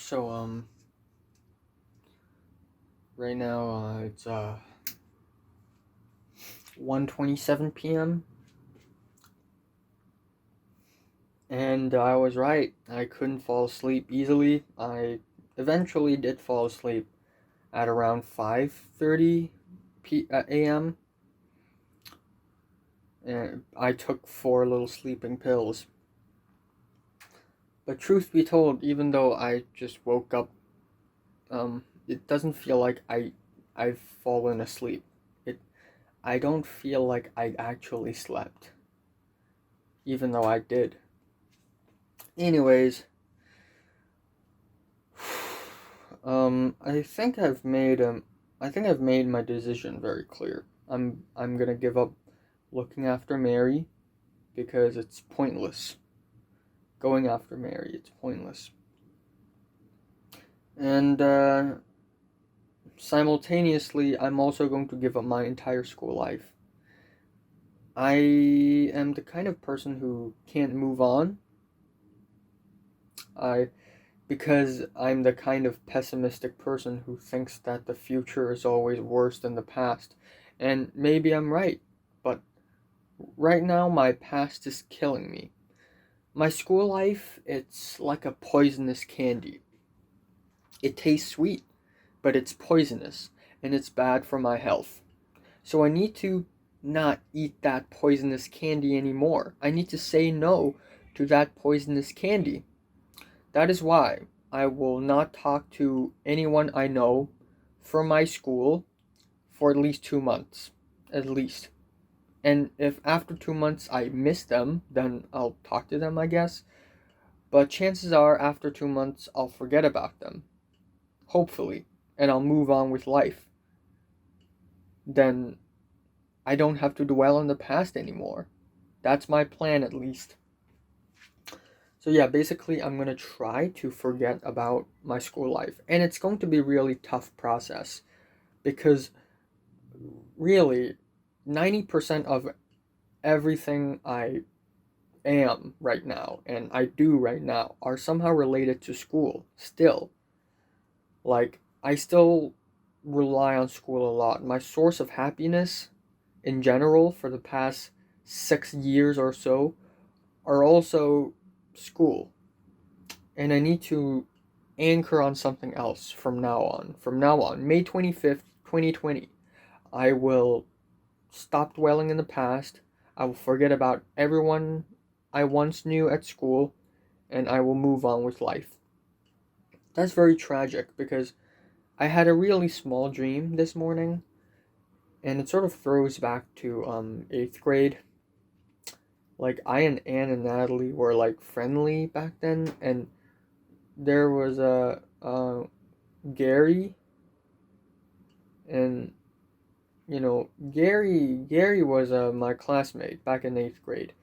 So, right now, it's 1:27 p.m. And I was right. I couldn't fall asleep easily. I eventually did fall asleep at around 5:30 a.m. And I took 4 little sleeping pills. But truth be told, even though I just woke up, it doesn't feel like I've fallen asleep. It I don't feel like I actually slept, even though I did. Anyways, I think I've made my decision very clear. I'm gonna give up looking after Mary because it's pointless. Going after Mary, it's pointless. And simultaneously, I'm also going to give up my entire school life. I am the kind of person who can't move on. I Because I'm the kind of pessimistic person who thinks that the future is always worse than the past. And maybe I'm right, but right now my past is killing me. My school life, it's like a poisonous candy. It tastes sweet, but it's poisonous, and it's bad for my health. So I need to not eat that poisonous candy anymore. I need to say no to that poisonous candy. That is why I will not talk to anyone I know from my school for at least 2 months. At least. And if after 2 months I miss them, then I'll talk to them, I guess. But chances are, after 2 months, I'll forget about them. Hopefully. And I'll move on with life. Then I don't have to dwell on the past anymore. That's my plan, at least. So yeah, basically I'm going to try to forget about my school life. And it's going to be a really tough process because really 90% of everything I am right now and I do right now are somehow related to school still. Like I still rely on school a lot. My source of happiness in general for the past 6 years or so are also school. And I need to anchor on something else from now on. From now on, May 25th, 2020, I will stop dwelling in the past. I will forget about everyone I once knew at school, and I will move on with life. That's very tragic because I had a really small dream this morning, and it sort of throws back to 8th grade. Like I and Anne and Natalie were like friendly back then, and there was a Gary, and Gary was my classmate back in 8th grade,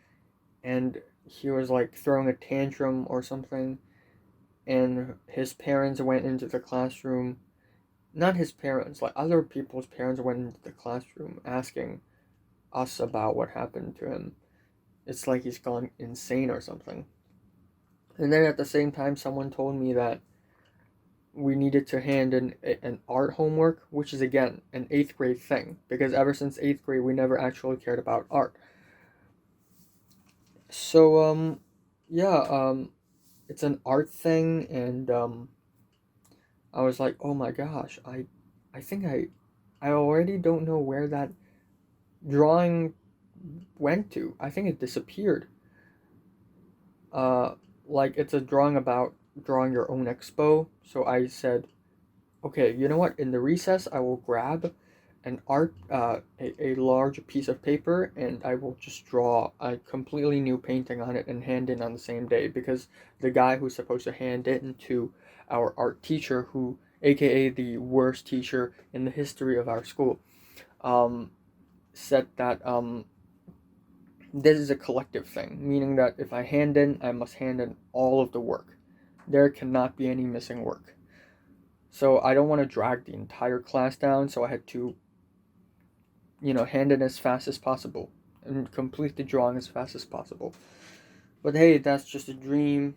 and he was like throwing a tantrum or something, and his parents went into the classroom. Not his parents, like other people's parents went into the classroom asking us about what happened to him. It's like he's gone insane or something. And then at the same time, someone told me that we needed to hand in an art homework, which is again an 8th grade thing, because ever since 8th grade we never actually cared about art. So yeah, it's an art thing, and I was like, oh my gosh, I think I already don't know where that drawing went to. I think it disappeared. Uh, like it's a drawing about drawing your own expo. So I said, okay, you know what? In the recess, I will grab a large piece of paper, and I will just draw a completely new painting on it and hand in on the same day, because the guy who's supposed to hand it to our art teacher, who, aka the worst teacher in the history of our school, um, said that this is a collective thing, meaning that if I hand in, I must hand in all of the work. There cannot be any missing work. So I don't want to drag the entire class down, so I had to, hand in as fast as possible and complete the drawing as fast as possible. But hey, that's just a dream.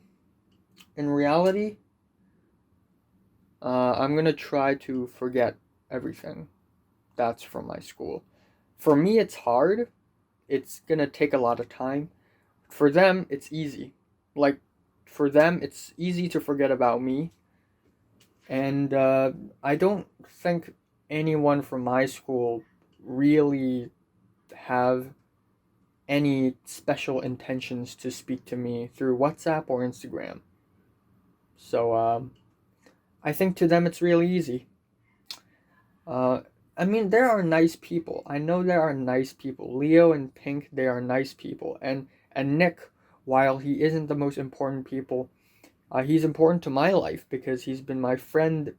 In reality, I'm gonna try to forget everything that's from my school. For me, it's hard. It's gonna take a lot of time. For them, it's easy. Like, for them, it's easy to forget about me. And I don't think anyone from my school really have any special intentions to speak to me through WhatsApp or Instagram. So I think to them it's really easy. Uh, I mean, there are nice people. I know there are nice people. Leo and Pink, they are nice people. And Nick, while he isn't the most important people, he's important to my life because he's been my friend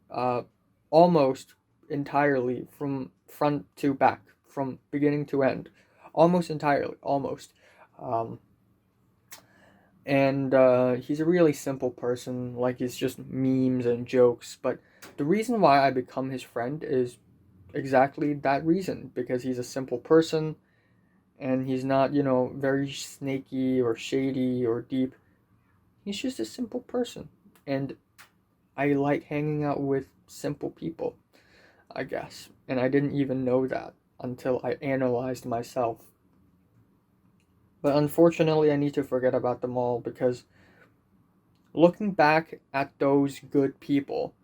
almost entirely from front to back, from beginning to end, almost entirely, almost. Um, and he's a really simple person. Like, it's just memes and jokes. But the reason why I become his friend is exactly that reason, because he's a simple person and he's not, very snaky or shady or deep. He's just a simple person. And I like hanging out with simple people, I guess. And I didn't even know that until I analyzed myself. But unfortunately, I need to forget about them all because looking back at those good people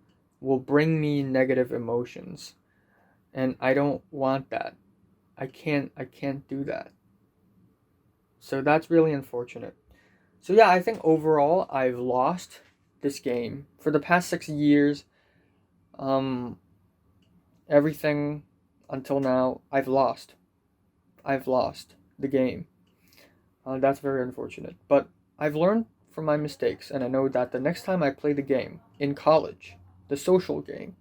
will bring me negative emotions. And I don't want that. I can't do that. So that's really unfortunate. So yeah, I think overall I've lost this game. For the past 6 years, um everything until now, I've lost. I've lost the game. That's very unfortunate. But I've learned from my mistakes, and I know that the next time I play the game in college, the social game,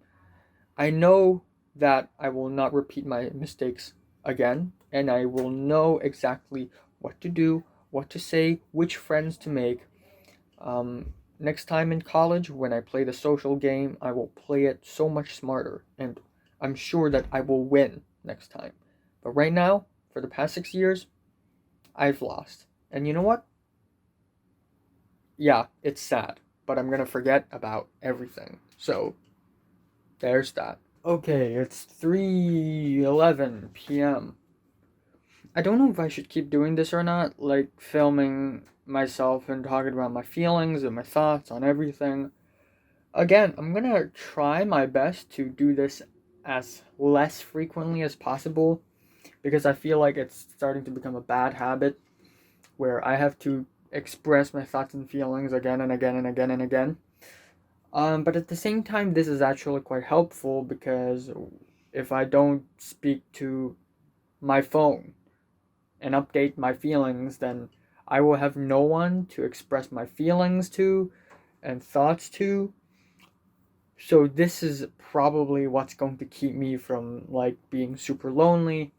I know that I will not repeat my mistakes again, and I will know exactly what to do, what to say, which friends to make. Next time in college, when I play the social game, I will play it so much smarter, and I'm sure that I will win next time. But right now, for the past 6 years, I've lost. And you know what? Yeah, it's sad, but I'm gonna forget about everything. So, there's that. Okay, it's 3:11 p.m. I don't know if I should keep doing this or not, like filming myself and talking about my feelings and my thoughts on everything. Again, I'm gonna try my best to do this as less frequently as possible because I feel like it's starting to become a bad habit where I have to express my thoughts and feelings again and again and again and again. But at the same time, this is actually quite helpful because if I don't speak to my phone and update my feelings, then I will have no one to express my feelings to and thoughts to. So this is probably what's going to keep me from like being super lonely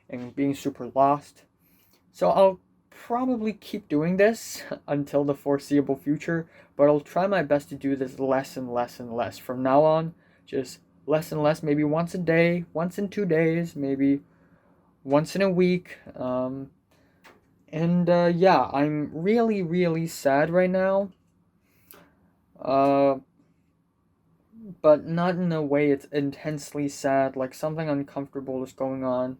and being super lost. So I'll probably keep doing this until the foreseeable future, but I'll try my best to do this less and less and less from now on. Just less and less, maybe once a day, once in 2 days, maybe once in a week. And yeah, I'm really, really sad right now. Uh, but not in a way it's intensely sad, like something uncomfortable is going on.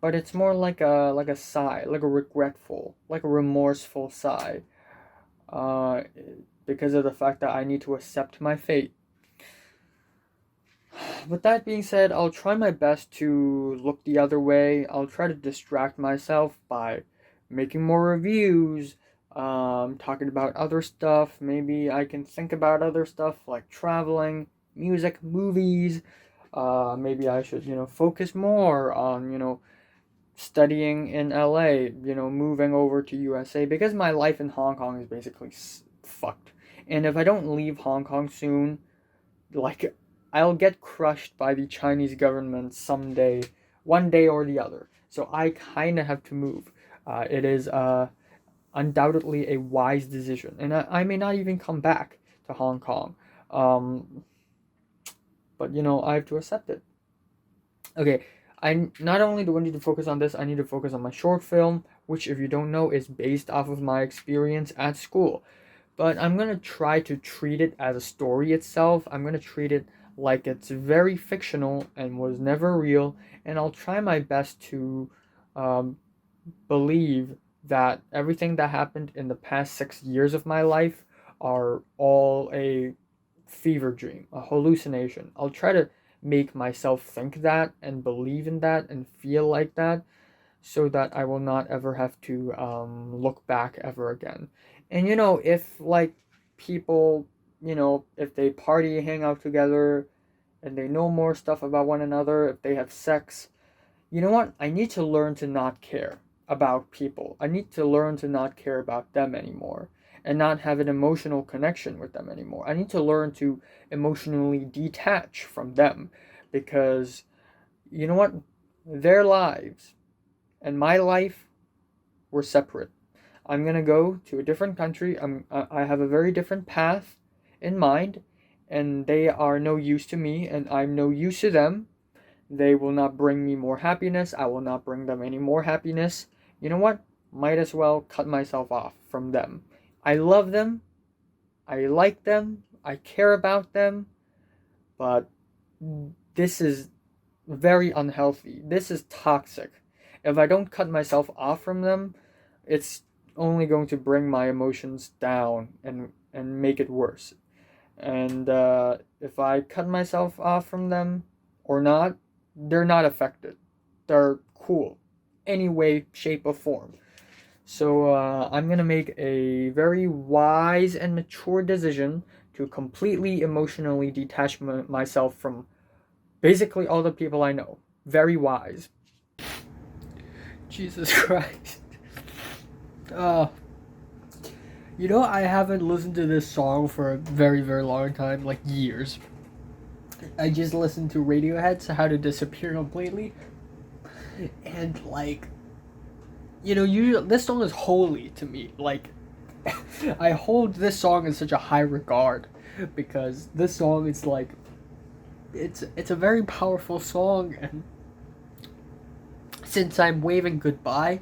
But it's more like a sigh, like a regretful, like a remorseful sigh. Uh, because of the fact that I need to accept my fate. With that being said, I'll try my best to look the other way. I'll try to distract myself by making more reviews, talking about other stuff. Maybe I can think about other stuff like traveling, music, movies. Maybe I should, focus more on, studying in LA, moving over to USA because my life in Hong Kong is basically fucked. And if I don't leave Hong Kong soon, like I'll get crushed by the Chinese government someday, one day or the other. So I kind of have to move. It is undoubtedly a wise decision, and I may not even come back to Hong Kong. Um, but I have to accept it. Okay, I not only do I need to focus on this, I need to focus on my short film, which, if you don't know, is based off of my experience at school. but I'm gonna try to treat it as a story itself. I'm gonna treat it like it's very fictional and was never real, and I'll try my best to um, believe that everything that happened in the past 6 years of my life are all a fever dream, a hallucination. I'll try to make myself think that and believe in that and feel like that, so that I will not ever have to look back ever again. And if like people, if they party, hang out together, and they know more stuff about one another, if they have sex, you know what? I need to learn to not care about people. I need to learn to not care about them anymore and not have an emotional connection with them anymore. I need to learn to emotionally detach from them, because you know what? Their lives and my life were separate. I'm gonna go to a different country. I have a very different path in mind, and they are no use to me, and I'm no use to them. They will not bring me more happiness. I will not bring them any more happiness. You know what? Might as well cut myself off from them. I love them. I like them. I care about them. But this is very unhealthy. This is toxic. If I don't cut myself off from them, it's only going to bring my emotions down and make it worse. And if I cut myself off from them or not, they're not affected. They're cool, any way, shape, or form. So I'm gonna make a very wise and mature decision to completely emotionally detach myself from basically all the people I know. Very wise. Jesus Christ. Uh, I haven't listened to this song for a very, very long time, like years. I just listened to Radiohead's How to Disappear Completely. And, like, this song is holy to me. Like, I hold this song in such a high regard, because this song is, like, it's a very powerful song, and since I'm waving goodbye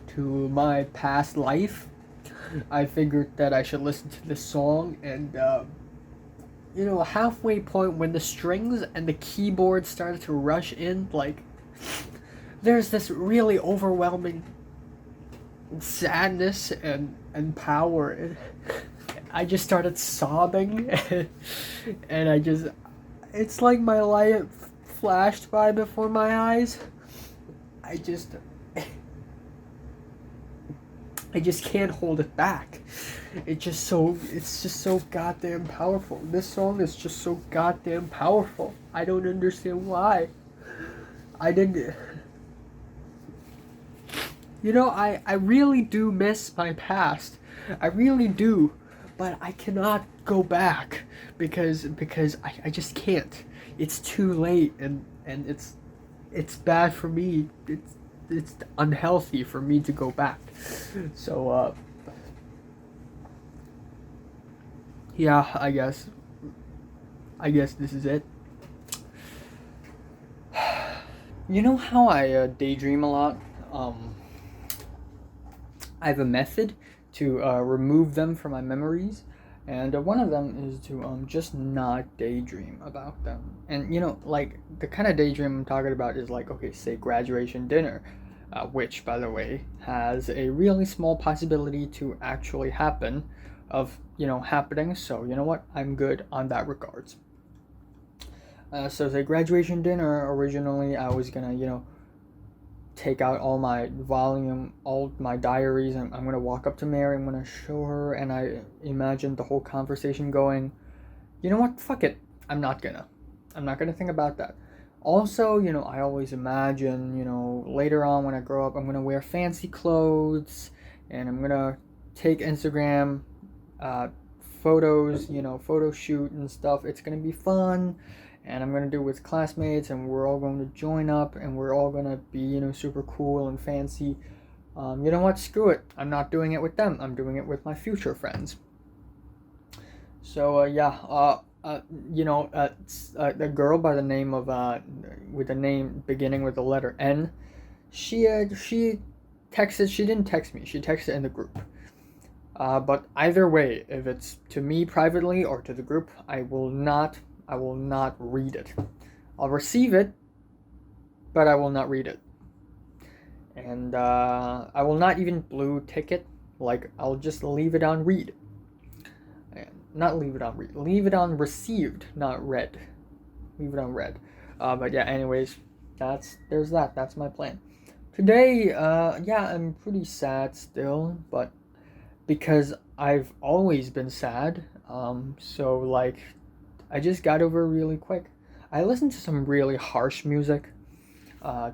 to my past life, I figured that I should listen to this song. And halfway point when the strings and the keyboard started to rush in, like, there's this really overwhelming sadness and power, and I just started sobbing. And it's like my life flashed by before my eyes. I just can't hold it back. It's just so goddamn powerful. This song is just so goddamn powerful. I don't understand why. I didn't. I really do miss my past. I really do. But I cannot go back because I just can't. It's too late, and it's bad for me. It's unhealthy for me to go back. So yeah, I guess this is it. You know how I daydream a lot? I have a method to remove them from my memories, and one of them is to just not daydream about them. And like, the kind of daydream I'm talking about is like, okay, say graduation dinner, which, by the way, has a really small possibility to actually happen, of happening. So you know what, I'm good on that regards. So the graduation dinner, originally I was gonna take out all my volume, all my diaries, and I'm gonna walk up to Mary, I'm gonna show her, and I imagined the whole conversation going, you know what, fuck it, I'm not gonna think about that. Also, I always imagine, later on when I grow up, I'm gonna wear fancy clothes, and I'm gonna take Instagram photos, photo shoot and stuff. It's gonna be fun, and I'm gonna do it with classmates, and we're all going to join up, and we're all gonna be, super cool and fancy. You know what? Screw it. I'm not doing it with them. I'm doing it with my future friends. So the girl by the name of with a name beginning with the letter N, she texted. She didn't text me. She texted in the group. But either way, if it's to me privately or to the group, I will not read it. I'll receive it, but I will not read it. And I will not even blue tick it. Like, I'll just leave it on read. Not leave it on read. Leave it on received, not read. Leave it on read. But yeah, anyways, there's that. That's my plan. Today, yeah, I'm pretty sad still, but because I've always been sad, so like, I just got over it really quick. I listened to some really harsh music,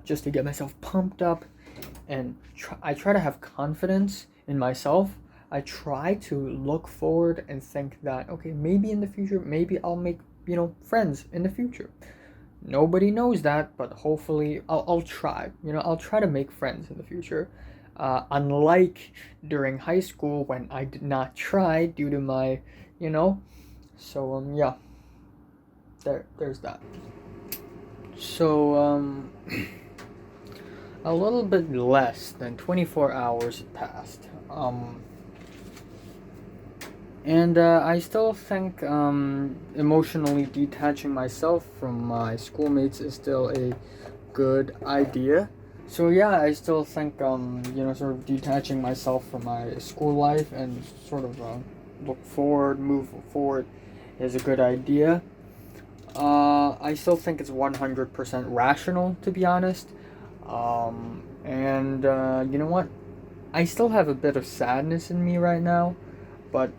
just to get myself pumped up, and I try to have confidence in myself. I try to look forward and think that, okay, maybe in the future, maybe I'll make, friends in the future. Nobody knows that, but hopefully I'll try. I'll try to make friends in the future. Unlike during high school when I did not try due to my, So yeah, there's that. So a little bit less than 24 hours had passed. And I still think emotionally detaching myself from my schoolmates is still a good idea. So yeah, I still think sort of detaching myself from my school life and sort of move forward is a good idea. I still think it's 100% rational, to be honest. And you know what? I still have a bit of sadness in me right now, but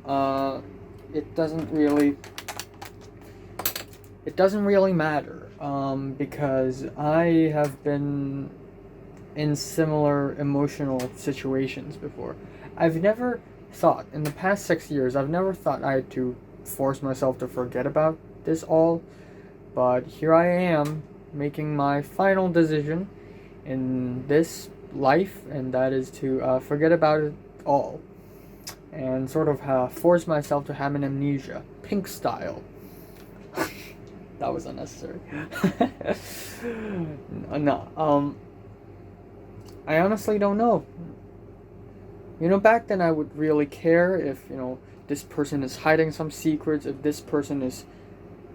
it doesn't really matter, because I have been in similar emotional situations before. I've never thought, in the past 6 years, I've never thought I had to force myself to forget about this all, but here I am making my final decision in this life, and that is to forget about it all and sort of force myself to have an amnesia, Pink style. That was unnecessary. No, I honestly don't know. Back then I would really care if, this person is hiding some secrets, if this person is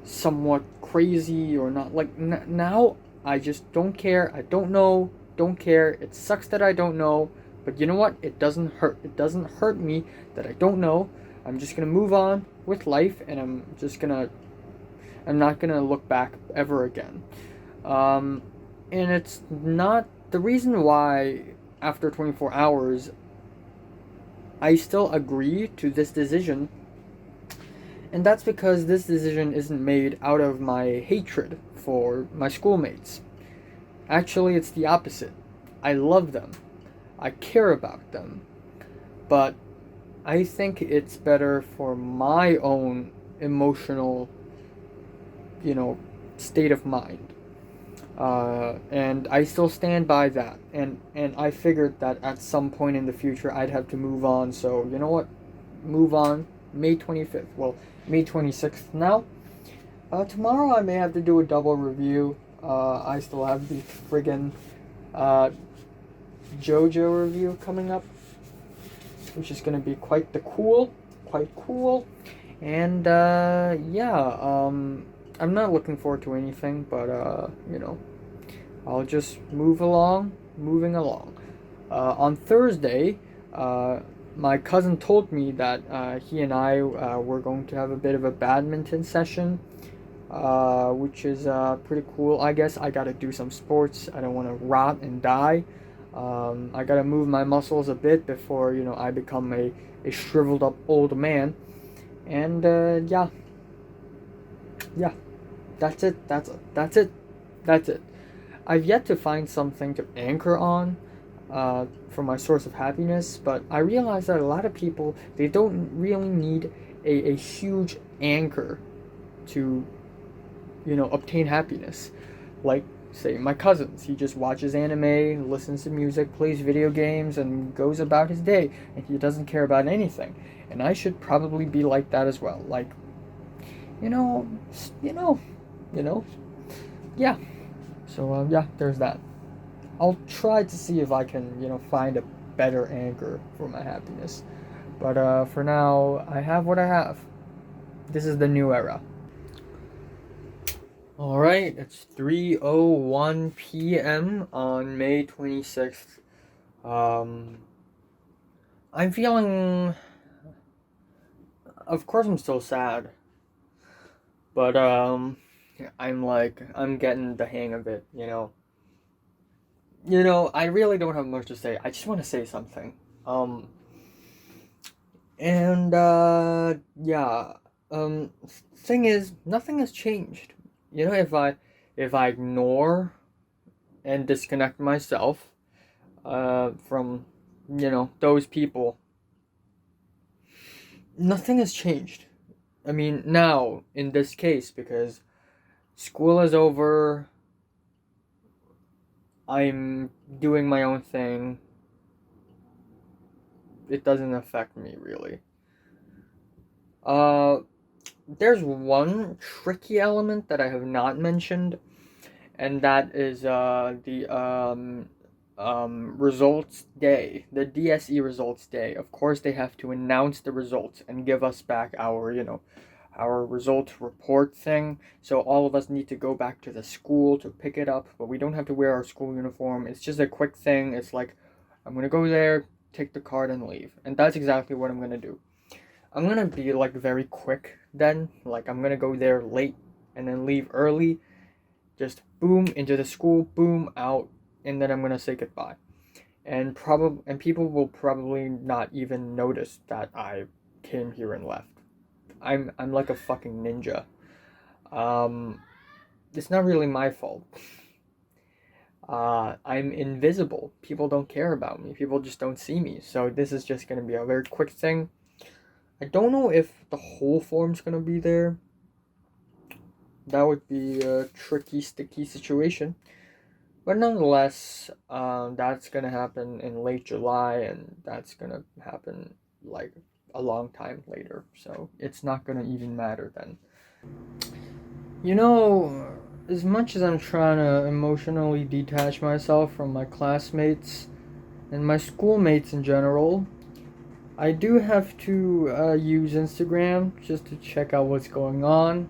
somewhat crazy or not. Like, now, I just don't care. I don't know, don't care. It sucks that I don't know, but you know what? It doesn't hurt. It doesn't hurt me that I don't know. I'm just gonna move on with life, and I'm not gonna look back ever again. And it's not the reason why after 24 hours I still agree to this decision, and that's because this decision isn't made out of my hatred for my schoolmates. Actually, it's the opposite. I love them. I care about them. But I think it's better for my own emotional, state of mind. And I still stand by that. And I figured that at some point in the future I'd have to move on. So, you know what? Move on. May 25th. Well, May 26th now. Tomorrow I may have to do a double review. I still have the friggin' JoJo review coming up, which is going to be quite cool. And, yeah, I'm not looking forward to anything, but, I'll just moving along. On Thursday, my cousin told me that he and I were going to have a bit of a badminton session, which is pretty cool. I guess I gotta do some sports. I don't want to rot and die. I gotta move my muscles a bit before, I become a shriveled up old man. And yeah, that's it. I've yet to find something to anchor on for my source of happiness, but I realize that a lot of people, they don't really need a huge anchor to, obtain happiness. Like, say, my cousins, he just watches anime, listens to music, plays video games, and goes about his day, and he doesn't care about anything. And I should probably be like that as well. Like, yeah. So, yeah, there's that. I'll try to see if I can, find a better anchor for my happiness. But for now, I have what I have. This is the new era. Alright, it's 3:01 p.m. on May 26th. I'm feeling... Of course I'm still sad. But, I'm getting the hang of it, you know. I really don't have much to say. I just want to say something. Yeah. Thing is, nothing has changed. If I ignore and disconnect myself, from, those people, nothing has changed. I mean, now, in this case, because school is over, I'm doing my own thing. It doesn't affect me, really. There's one tricky element that I have not mentioned, and that is the results day, the DSE results day. Of course, they have to announce the results and give us back our result report thing. So all of us need to go back to the school to pick it up, but we don't have to wear our school uniform. It's just a quick thing. It's like, I'm gonna go there, take the card, and leave. And that's exactly what I'm gonna do. I'm gonna be like very quick then. Like, I'm gonna go there late and then leave early. Just boom into the school, boom out, and then I'm gonna say goodbye. And people will probably not even notice that I came here and left. I'm like a fucking ninja. It's not really my fault. I'm invisible. People don't care about me. People just don't see me. So this is just gonna be a very quick thing. I don't know if the whole form's gonna be there. That would be a tricky, sticky situation. But nonetheless, that's gonna happen in late July, and that's gonna happen like a long time later. So it's not gonna even matter then. As much as I'm trying to emotionally detach myself from my classmates and my schoolmates in general, I do have to use Instagram just to check out what's going on,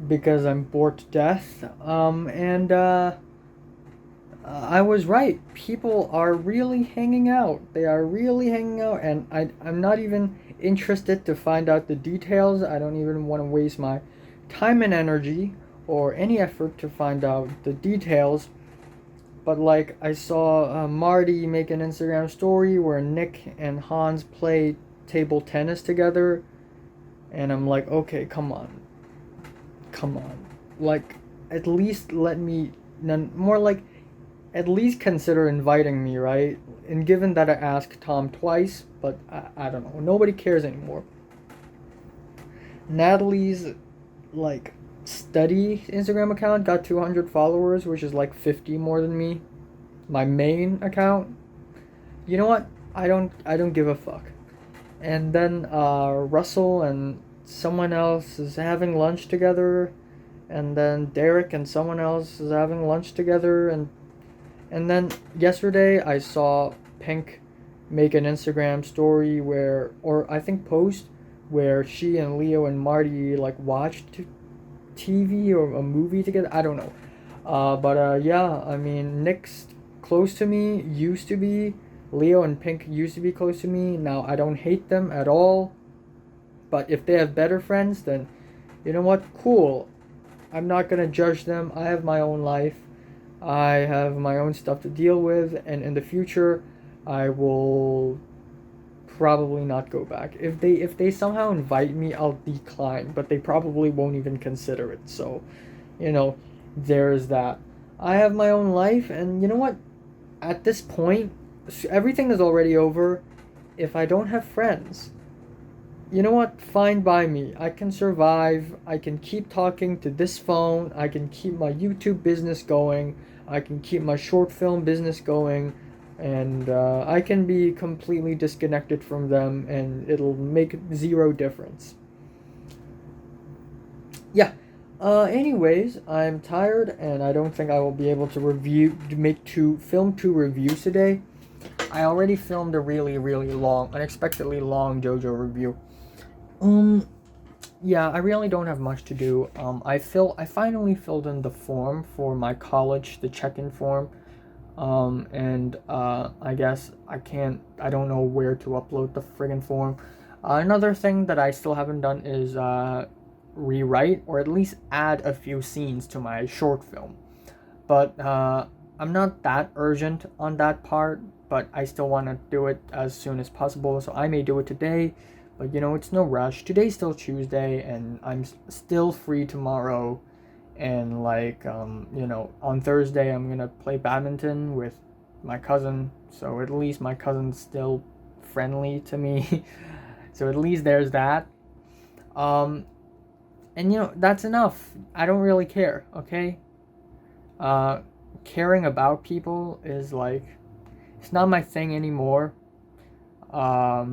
because I'm bored to death. I was right. People are really hanging out. They are really hanging out, and I'm not even interested to find out the details. I don't even want to waste my time and energy or any effort to find out the details. But like, I saw Marty make an Instagram story where Nick and Hans play table tennis together, and I'm like, okay, come on. Like, at least let me, more like, at least consider inviting me, right? And given that I asked Tom twice, but I don't know, nobody cares anymore. Natalie's, like, study Instagram account got 200 followers, which is like 50 more than me. My main account, you know what? I don't give a fuck. And then Russell and someone else is having lunch together, and then Derek and someone else is having lunch together, and then yesterday I saw Pink make an Instagram story or I think post, where she and Leo and Marty like watched TV or a movie together. I don't know. But yeah, I mean, Nick's close to me, used to be. Leo and Pink used to be close to me. Now I don't hate them at all. But if they have better friends, then you know what? Cool. I'm not gonna judge them. I have my own life. I have my own stuff to deal with, and in the future, I will probably not go back. If they somehow invite me, I'll decline, but they probably won't even consider it. So, there's that. I have my own life, and you know what? At this point, everything is already over. If I don't have friends, you know what? Fine by me. I can survive. I can keep talking to this phone. I can keep my YouTube business going. I can keep my short film business going. And I can be completely disconnected from them, and it'll make zero difference. Yeah. Anyways, I'm tired, and I don't think I will be able to film two reviews today. I already filmed a really, really long, unexpectedly long JoJo review. Um, yeah, I really don't have much to do. I finally filled in the form for my college, the check-in form. And I guess I don't know where to upload the friggin' form. Another thing that I still haven't done is rewrite or at least add a few scenes to my short film. But I'm not that urgent on that part, but I still want to do it as soon as possible, so I may do it today. But it's no rush. Today's still Tuesday, and I'm still free tomorrow. And on Thursday, I'm gonna play badminton with my cousin, so at least my cousin's still friendly to me. So at least there's that. Um, and that's enough. I don't really care, okay? Uh, Caring about people is like, it's not my thing anymore. Yeah,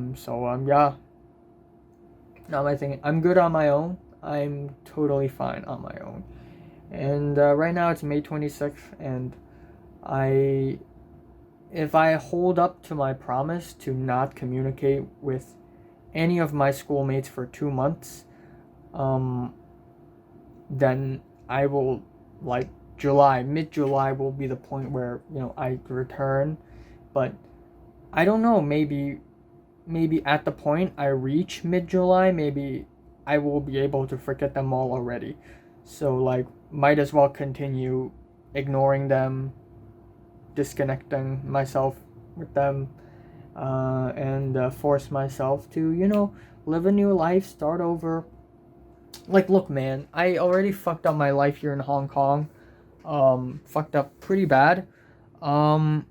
not my thing. I'm good on my own. I'm totally fine on my own. And right now it's May 26th, and I if I hold up to my promise to not communicate with any of my schoolmates for 2 months, um, then I will, like, mid-July will be the point where I return. But I don't know, maybe at the point I reach mid-July, maybe I will be able to forget them all already. So, like, might as well continue ignoring them, disconnecting myself with them, and force myself to, live a new life, start over. Like, look, man, I already fucked up my life here in Hong Kong. Fucked up pretty bad. Um,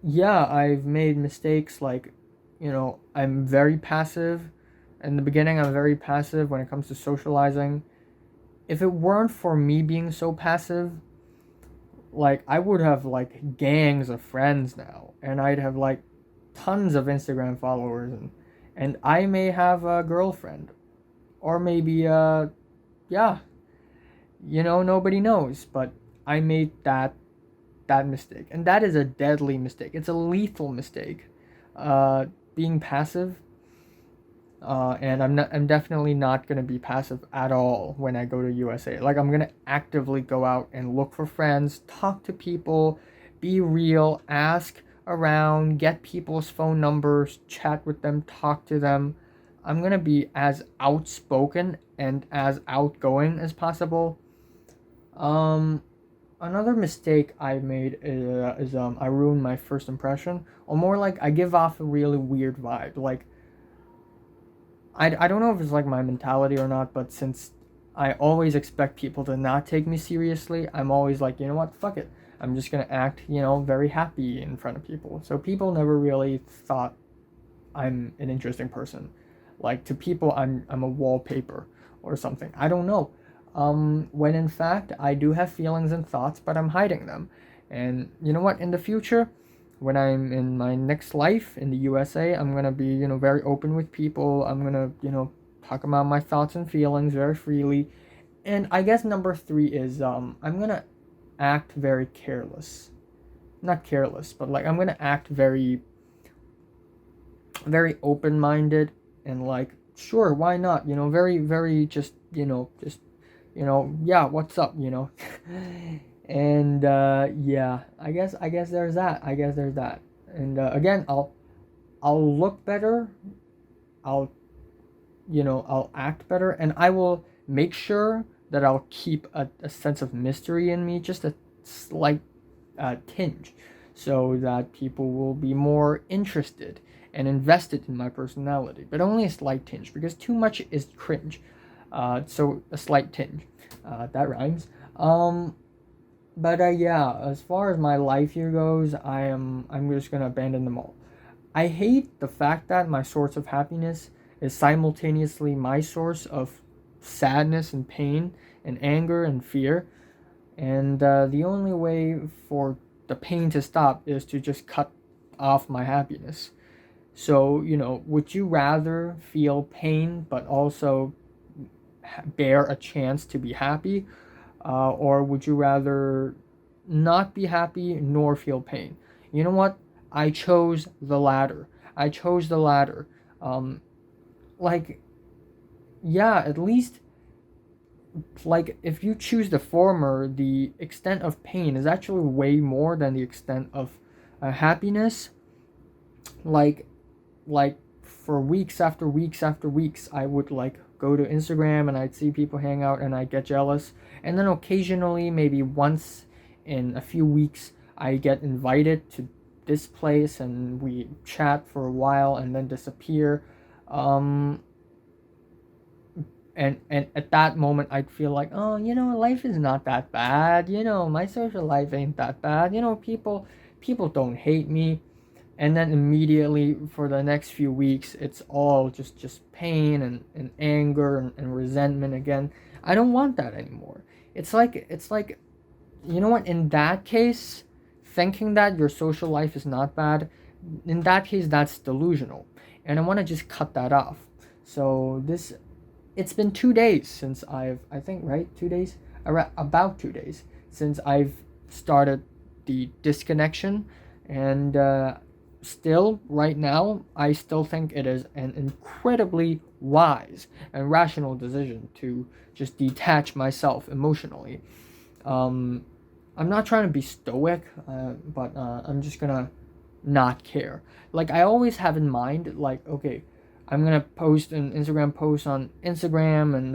yeah, I've made mistakes. Like, I'm very passive. In the beginning, I'm very passive when it comes to socializing. If it weren't for me being so passive, like, I would have, like, gangs of friends now, and I'd have, like, tons of Instagram followers, and I may have a girlfriend, or maybe yeah, nobody knows. But I made that mistake, and that is a deadly mistake. It's a lethal mistake. uh Being passive. And I'm definitely not gonna be passive at all when I go to USA. Like, I'm gonna actively go out and look for friends, talk to people, be real, ask around, get people's phone numbers, chat with them, talk to them. I'm gonna be as outspoken and as outgoing as possible. Um, Another mistake I made is I ruined my first impression, or more like I give off a really weird vibe. Like, I don't know if it's like my mentality or not, but since I always expect people to not take me seriously, I'm always like, you know what, fuck it. I'm just gonna act, very happy in front of people. So people never really thought I'm an interesting person. Like, to people, I'm a wallpaper or something. I don't know. When in fact I do have feelings and thoughts, but I'm hiding them. And you know what? In the future, when I'm in my next life in the USA, I'm gonna be, very open with people. I'm gonna, talk about my thoughts and feelings very freely. And I guess number three is I'm gonna act very careless. Not careless, but like I'm gonna act very, very open minded, and like, sure, why not? Very, very just, yeah, what's up, and yeah, I guess there's that. And again, I'll look better. I'll I'll act better, and I will make sure that I'll keep a sense of mystery in me, just a slight tinge, so that people will be more interested and invested in my personality, but only a slight tinge, because too much is cringe. So a slight tinge, that rhymes. But yeah, as far as my life here goes, I'm just gonna abandon them all. I hate the fact that my source of happiness is simultaneously my source of sadness and pain and anger and fear. And the only way for the pain to stop is to just cut off my happiness. So, would you rather feel pain but also bear a chance to be happy? Or would you rather not be happy nor feel pain? You know what? I chose the latter. I chose the latter. Um, like, yeah, at least, like, if you choose the former, the extent of pain is actually way more than the extent of happiness. Like, like for weeks after weeks after weeks, I would like go to Instagram and I'd see people hang out and I get jealous. And then occasionally, maybe once in a few weeks, I get invited to this place and we chat for a while and then disappear. Um, and at that moment, I'd feel like, oh, life is not that bad. My social life ain't that bad. People don't hate me. And then immediately for the next few weeks, it's all just pain and anger and resentment again. I don't want that anymore. It's like you know what, in that case, thinking that your social life is not bad, in that case, that's delusional, and I want to just cut that off. So it's been 2 days since I think, right, 2 days, about 2 days since I've started the disconnection, and still right now I still think it is an incredibly wise and rational decision to just detach myself emotionally. um, I'm not trying to be stoic, but I'm just gonna not care. Like, I always have in mind, like, okay, I'm gonna post an Instagram post on Instagram, and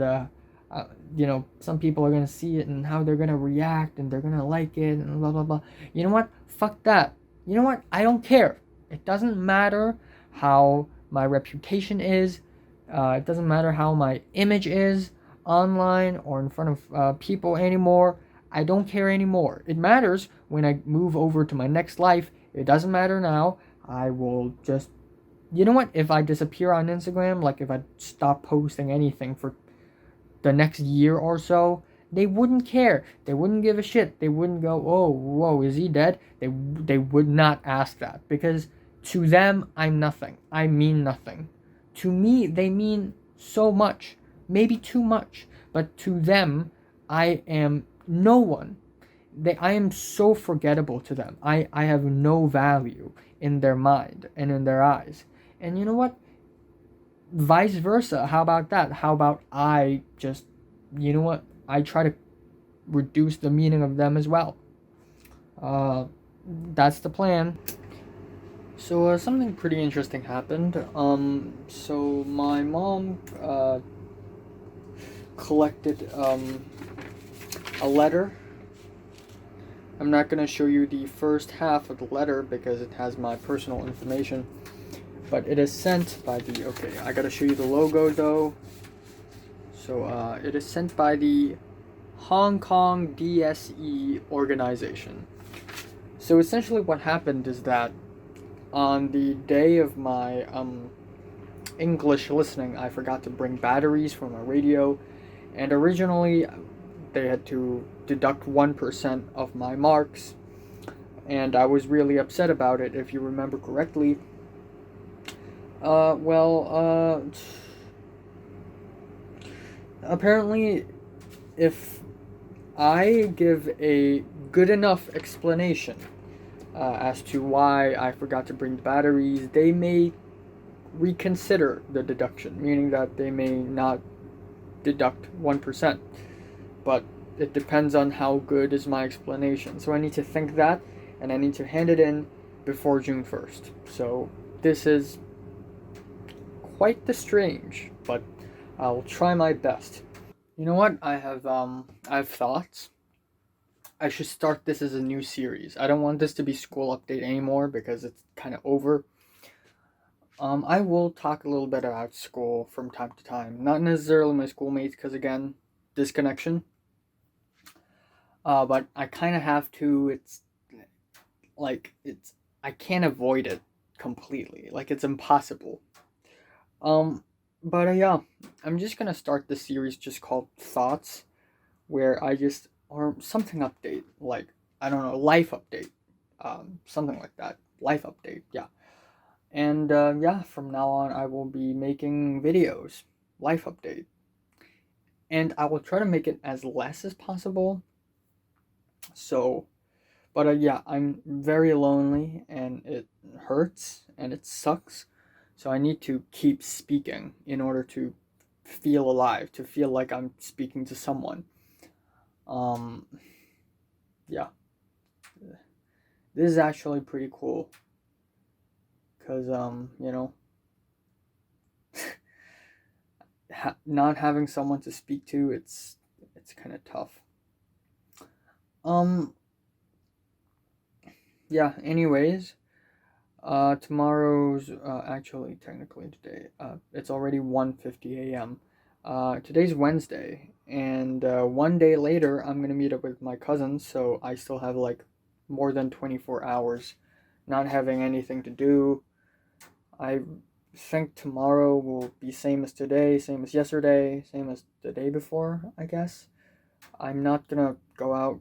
some people are gonna see it and how they're gonna react and they're gonna like it and blah blah blah. You know what? Fuck that. You know what? I don't care. It doesn't matter how my reputation is. It doesn't matter how my image is online or in front of people anymore. I don't care anymore. It matters when I move over to my next life. It doesn't matter now. I will just, you know what? If I disappear on Instagram, like if I stop posting anything for the next year or so, they wouldn't care. They wouldn't give a shit. They wouldn't go, oh, whoa, is he dead? They would not ask that, because to them, I'm nothing. I mean nothing. To me, they mean so much, maybe too much. But to them, I am no one. I am so forgettable to them. I have no value in their mind and in their eyes. And you know what? Vice versa. How about that? How about I just, you know what? I try to reduce the meaning of them as well. Uh, that's the plan. So something pretty interesting happened. So my mom collected a letter. I'm not gonna show you the first half of the letter because it has my personal information, but it is sent by the, okay, I gotta show you the logo though. So it is sent by the Hong Kong DSE organization. So essentially what happened is that on the day of my English listening, I forgot to bring batteries for my radio, and originally they had to deduct 1% of my marks, and I was really upset about it, if you remember correctly. Apparently, if I give a good enough explanation as to why I forgot to bring the batteries, they may reconsider the deduction, meaning that they may not deduct 1%. But it depends on how good is my explanation. So I need to think that, and I need to hand it in before June 1st. So this is quite the strange, but I'll try my best. You know what? I have thoughts. I should start this as a new series. I don't want this to be school update anymore because it's kind of over. I will talk a little bit about school from time to time. Not necessarily my schoolmates, because again, disconnection. But I kind of have to. It's like I can't avoid it completely. Like, it's impossible. Um, but yeah, I'm just gonna start this series just called Thoughts, where I just, or something update, like, I don't know, life update, something like that, life update, yeah. And yeah, from now on, I will be making videos, life update, and I will try to make it as less as possible. So But yeah, I'm very lonely and it hurts and it sucks. So I need to keep speaking in order to feel alive, to feel like I'm speaking to someone. Um, yeah, this is actually pretty cool because not having someone to speak to, it's kind of tough. Um, yeah. Anyways, tomorrow's actually technically today. It's already 1:50 a.m. Today's Wednesday, and one day later, I'm gonna meet up with my cousins. So I still have like more than 24 hours, not having anything to do. I think tomorrow will be same as today, same as yesterday, same as the day before, I guess. I'm not gonna go out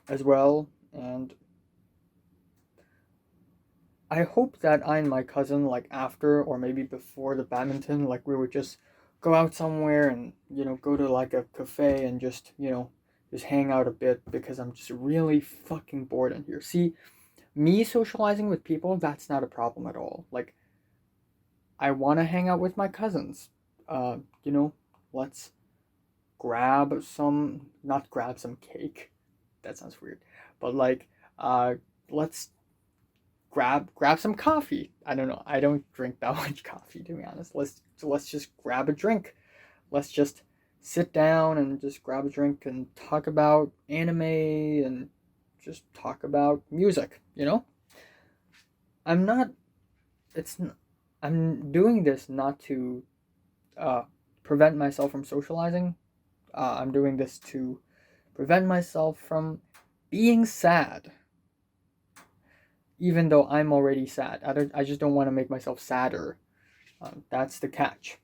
as well, and I hope that I and my cousin, like after or maybe before the badminton, like we would just go out somewhere and, go to like a cafe and just hang out a bit because I'm just really fucking bored in here. See, me socializing with people, that's not a problem at all. Like, I want to hang out with my cousins. Uh, you know, let's not grab some cake. That sounds weird. But like, let's grab some coffee. I don't know. I don't drink that much coffee, to be honest. Let's just grab a drink. Let's just sit down and just grab a drink and talk about anime and just talk about music, I'm not it's I'm doing this not to uh prevent myself from socializing. I'm doing this to prevent myself from being sad, even though I'm already sad. I just don't want to make myself sadder. That's the catch.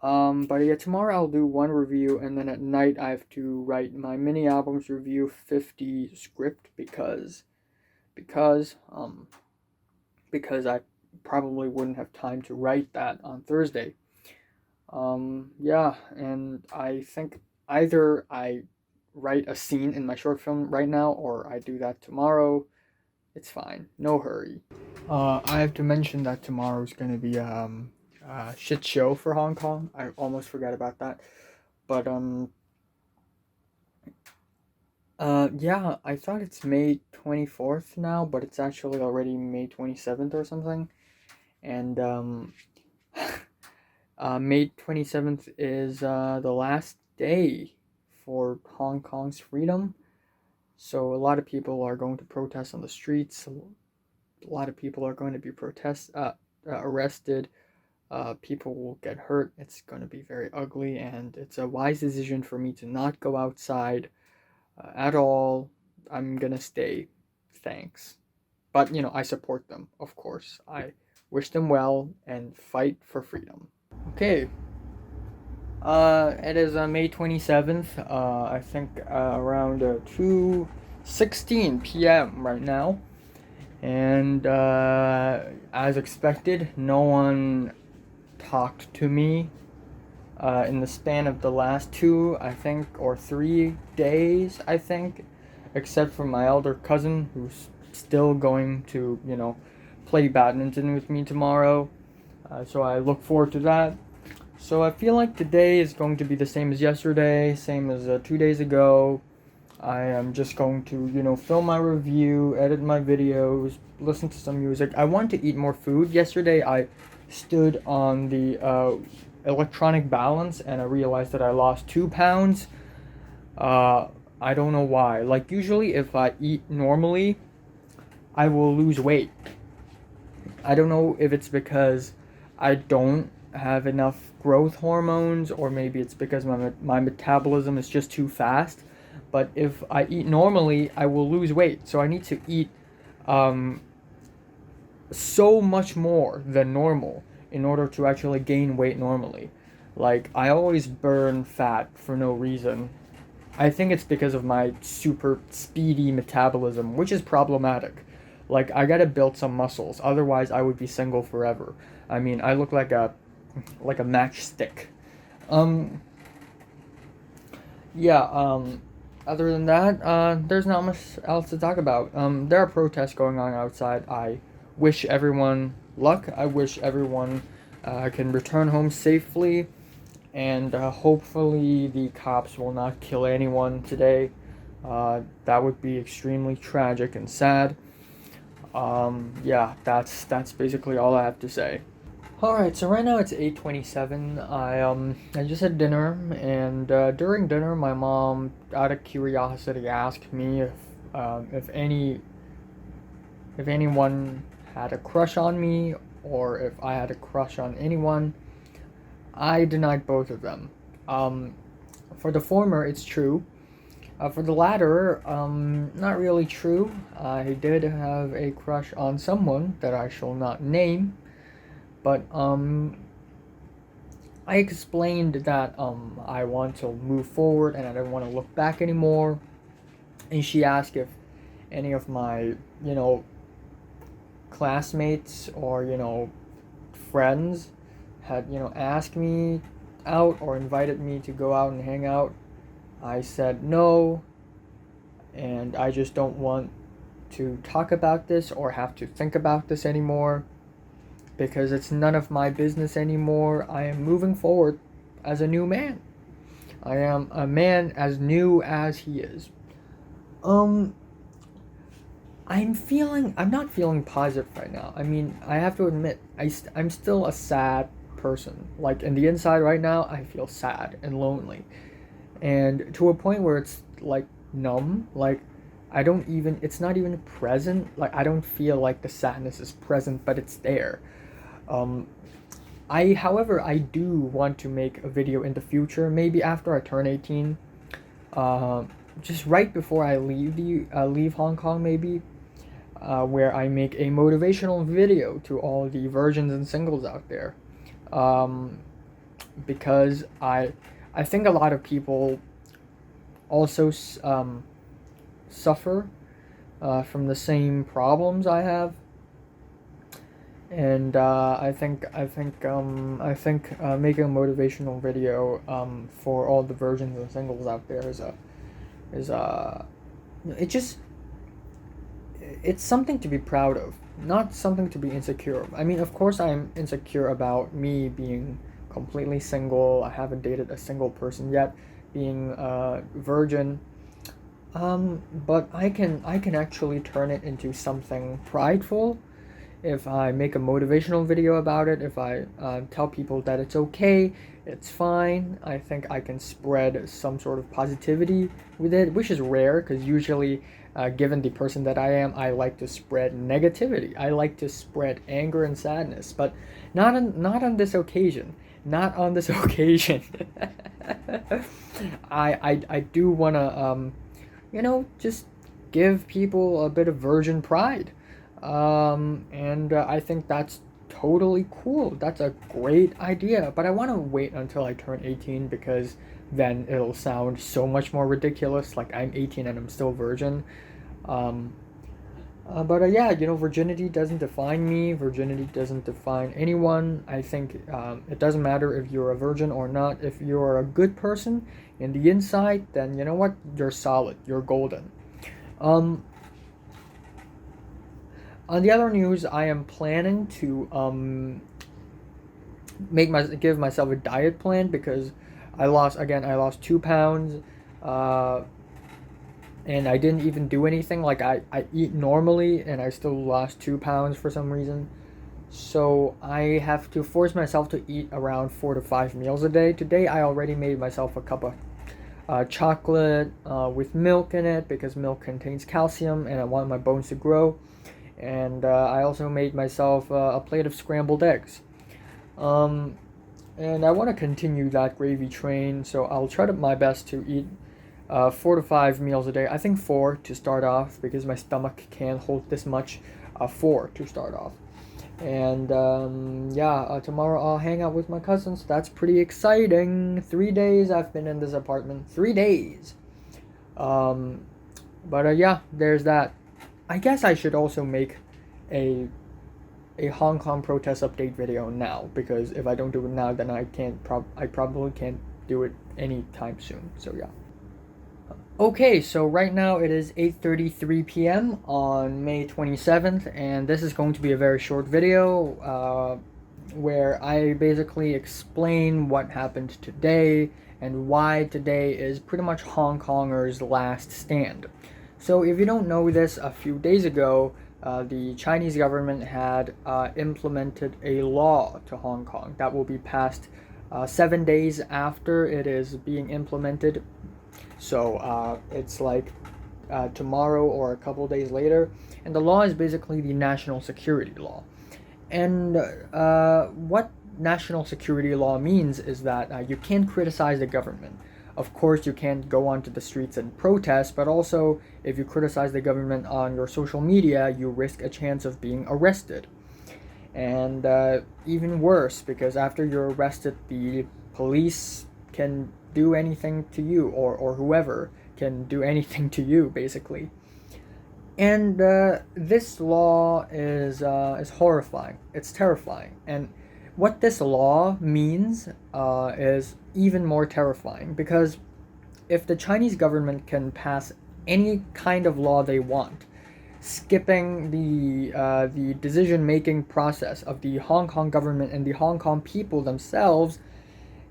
But yeah, tomorrow I'll do one review, and then at night I have to write my mini albums review 50 script because um because I probably wouldn't have time to write that on Thursday. Yeah, and I think either I write a scene in my short film right now or I do that tomorrow. It's fine, no hurry. I have to mention that tomorrow's gonna be a shit show for Hong Kong. I almost forgot about that. But yeah, I thought it's May 24th now, but it's actually already May 27th or something. And May 27th is the last day for Hong Kong's freedom. So a lot of people are going to protest on the streets. A lot of people are going to be arrested. People will get hurt. It's going to be very ugly, and it's a wise decision for me to not go outside at all. I'm gonna stay. Thanks. But, I support them, of course. I wish them well and fight for freedom. Okay. It is May 27th. I think around 2:16 p.m. right now. And as expected, no one talked to me in the span of the last 2, I think, or 3 days, I think, except for my elder cousin who's still going to, play badminton with me tomorrow. So I look forward to that. So I feel like today is going to be the same as yesterday, same as 2 days ago. I am just going to, film my review, edit my videos, listen to some music. I want to eat more food. Yesterday I stood on the electronic balance and I realized that I lost 2 pounds. I don't know why. Like, usually if I eat normally, I will lose weight. I don't know if it's because I don't have enough growth hormones, or maybe it's because my metabolism is just too fast. But if I eat normally, I will lose weight. So I need to eat um, so much more than normal in order to actually gain weight normally. Like, I always burn fat for no reason. I think it's because of my super speedy metabolism, which is problematic. Like, I gotta build some muscles, otherwise I would be single forever. I mean, I look like a matchstick. Um, yeah. other than that, there's not much else to talk about. There are protests going on outside. I wish everyone luck. I wish everyone can return home safely, and hopefully the cops will not kill anyone today. That would be extremely tragic and sad. Yeah, that's basically all I have to say. All right, so right now it's 8:27. I just had dinner, and during dinner, my mom, out of curiosity, asked me if anyone had a crush on me or if I had a crush on anyone. I denied both of them. Um, for the former, it's true. For the latter, not really true. I did have a crush on someone that I shall not name, but I explained that I want to move forward and I don't want to look back anymore. And she asked if any of my, you know, classmates or, friends had, asked me out or invited me to go out and hang out. I said no, and I just don't want to talk about this or have to think about this anymore because it's none of my business anymore. I am moving forward as a new man. I am a man as new as he is. Um, I'm not feeling positive right now. I mean, I have to admit, I'm still a sad person. Like, in the inside right now, I feel sad and lonely. And to a point where it's, like, numb. Like, it's not even present. Like, I don't feel like the sadness is present, but it's there. Um, however, I do want to make a video in the future, maybe after I turn 18. Uh, just right before I leave Hong Kong, maybe. Where I make a motivational video to all the virgins and singles out there, um, because I think a lot of people also suffer from the same problems I have, and I think making a motivational video for all the virgins and singles out there is it just it's something to be proud of, not something to be insecure of. I mean, of course, I'm insecure about me being completely single. I haven't dated a single person yet, being a virgin. But I can actually turn it into something prideful if I make a motivational video about it. If I tell people that it's okay, it's fine. I think I can spread some sort of positivity with it, which is rare because usually, given the person that I am, I like to spread negativity. I like to spread anger and sadness, but not on this occasion. Not on this occasion. I do wanna just give people a bit of virgin pride. And I think that's totally cool. That's a great idea. But I want to wait until I turn 18 because then it'll sound so much more ridiculous. Like I'm 18 and I'm still virgin. Um, but yeah, virginity doesn't define me. Virginity doesn't define anyone. I think it doesn't matter if you're a virgin or not. If you're a good person in the inside, then you know what? You're solid. You're golden. Um, on the other news, I am planning to give myself a diet plan because I lost 2 pounds, uh, and I didn't even do anything. Like I eat normally, and I still lost 2 pounds for some reason. So I have to force myself to eat around 4 to 5 meals a day. Today I already made myself a cup of chocolate with milk in it because milk contains calcium, and I want my bones to grow. And I also made myself a plate of scrambled eggs. Um, and I want to continue that gravy train, so I'll try my best to eat 4 to 5 meals a day. I think four to start off because my stomach can't hold this much. Four to start off. And tomorrow I'll hang out with my cousins. That's pretty exciting. 3 days I've been in this apartment. 3 days. Um, but yeah, there's that. I guess I should also make a Hong Kong protest update video now because if I don't do it now, then I probably can't do it anytime soon. So yeah. Okay, so right now it is 8:33 p.m. on May 27th, and this is going to be a very short video where I basically explain what happened today and why today is pretty much Hong Kongers' last stand. So if you don't know this, a few days ago, the Chinese government had implemented a law to Hong Kong that will be passed 7 days after it is being implemented. So it's like tomorrow or a couple days later. And the law is basically the national security law. And what national security law means is that you can't criticize the government. Of course, you can't go onto the streets and protest, but also if you criticize the government on your social media, you risk a chance of being arrested. And even worse, because after you're arrested, the police can do anything to you, or whoever can do anything to you, basically. And this law is horrifying. It's terrifying. And what this law means is even more terrifying, because if the Chinese government can pass any kind of law they want, skipping the decision making process of the Hong Kong government and the Hong Kong people themselves,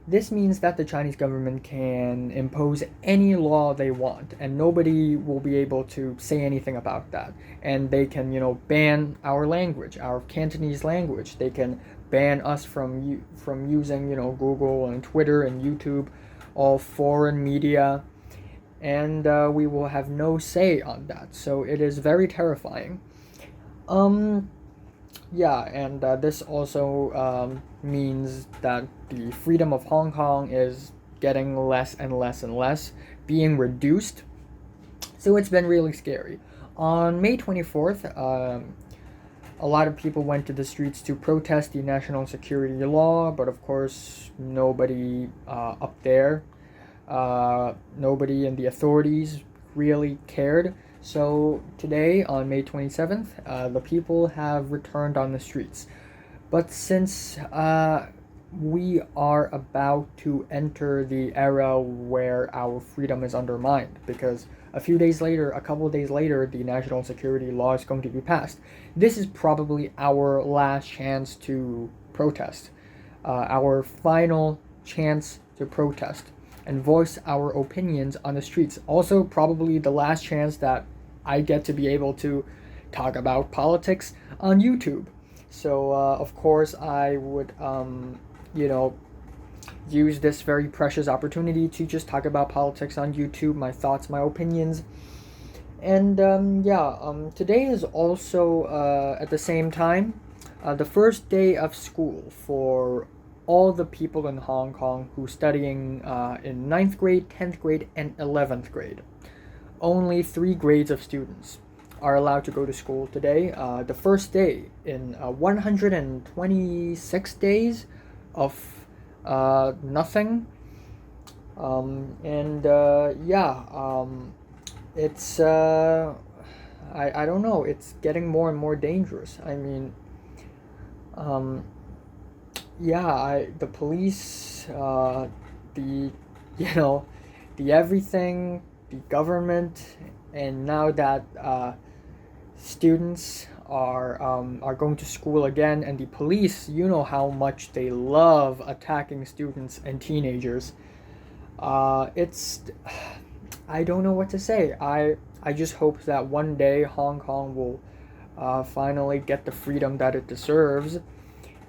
this means that the Chinese government can impose any law they want, and nobody will be able to say anything about that. And they can, ban our language, our Cantonese language. They can ban us from using, Google and Twitter and YouTube, all foreign media, and we will have no say on that. So it is very terrifying. Yeah, and this also means that the freedom of Hong Kong is getting less and less and less, being reduced. So it's been really scary. On May 24th, a lot of people went to the streets to protest the national security law, but of course, nobody up there, nobody in the authorities really cared. So today, on May 27th, the people have returned on the streets. But since we are about to enter the era where our freedom is undermined, because a couple of days later, the national security law is going to be passed. This is probably our last chance to protest, our final chance to protest and voice our opinions on the streets. Also, probably the last chance that I get to be able to talk about politics on YouTube. So, of course, I would, use this very precious opportunity to just talk about politics on YouTube, my thoughts, my opinions. And today is also, at the same time, the first day of school for all the people in Hong Kong who studying in 9th grade, 10th grade, and 11th grade. Only 3 grades of students are allowed to go to school today. The first day in 126 days of nothing. It's I don't know. It's getting more and more dangerous. I mean, the police, the the everything, the government, and now that students are going to school again, and the police, you know how much they love attacking students and teenagers. It's I don't know what to say. I just hope that one day Hong Kong will finally get the freedom that it deserves,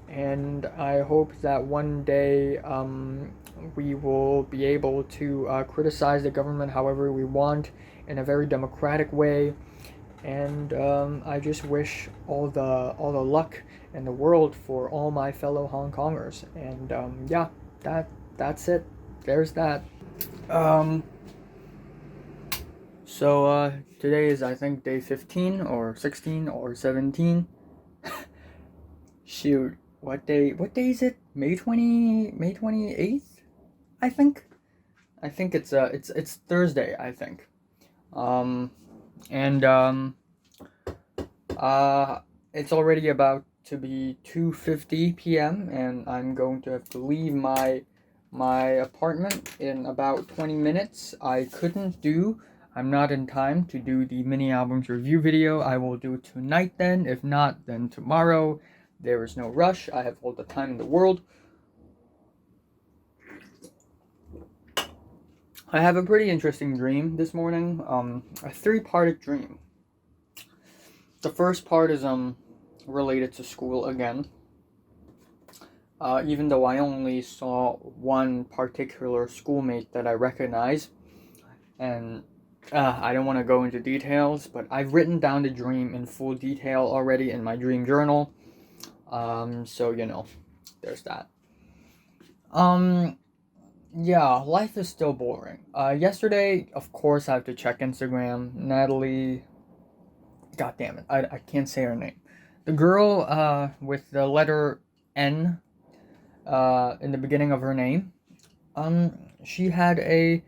and I hope that one day we will be able to criticize the government however we want in a very democratic way. And I just wish all the luck in the world for all my fellow Hong Kongers. And that's it. There's that. So today is, I think, day 15 or 16 or 17. Shoot, what day is it? May 28th? I think it's Thursday, I think. It's already about to be 2:50 p.m. and I'm going to have to leave my apartment in about 20 minutes. I couldn't do I'm not in time to do the mini albums review video. I will do it tonight then. If not, then tomorrow. There is no rush. I have all the time in the world. I have a pretty interesting dream this morning. A three-parted dream. The first part is related to school again. Even though I only saw one particular schoolmate that I recognize, and I don't want to go into details, but I've written down the dream in full detail already in my dream journal. So there's that. Yeah, life is still boring. Yesterday, of course, I have to check Instagram. Natalie, god damn it, I can't say her name. The girl with the letter N in the beginning of her name. She had a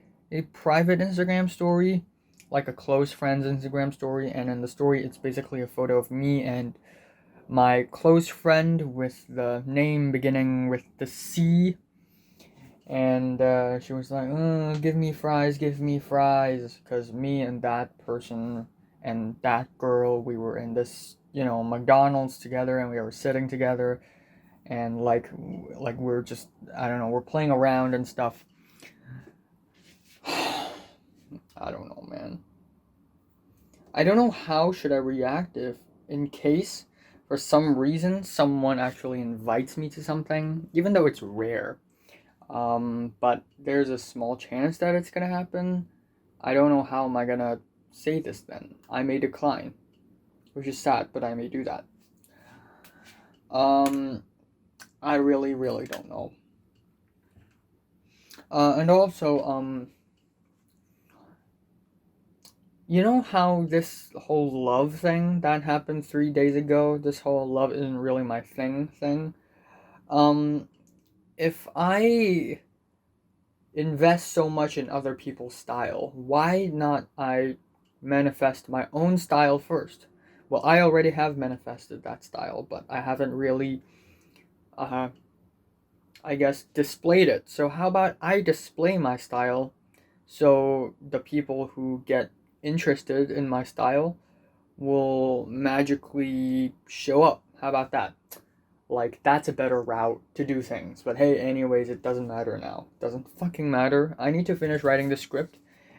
private Instagram story, like a close friend's Instagram story, and in the story it's basically a photo of me and my close friend with the name beginning with the C. And she was like, give me fries, because me and that person and that girl, we were in this, McDonald's together, and we were sitting together, and like we're just, I don't know, we're playing around and stuff. I don't know, man. I don't know how should I react if, in case, for some reason, someone actually invites me to something, even though it's rare. But there's a small chance that it's gonna happen. I don't know how am I gonna say this then. I may decline, which is sad, but I may do that. I really, really don't know. And also, you know how this whole love thing that happened 3 days ago, this whole love isn't really my thing. If I invest so much in other people's style, why not I manifest my own style first? Well, I already have manifested that style, but I haven't really, I guess, displayed it. So how about I display my style so the people who get interested in my style will magically show up? How about that? Like, that's a better route to do things. But hey, anyways, it doesn't matter now. Doesn't fucking matter. I need to finish writing the script,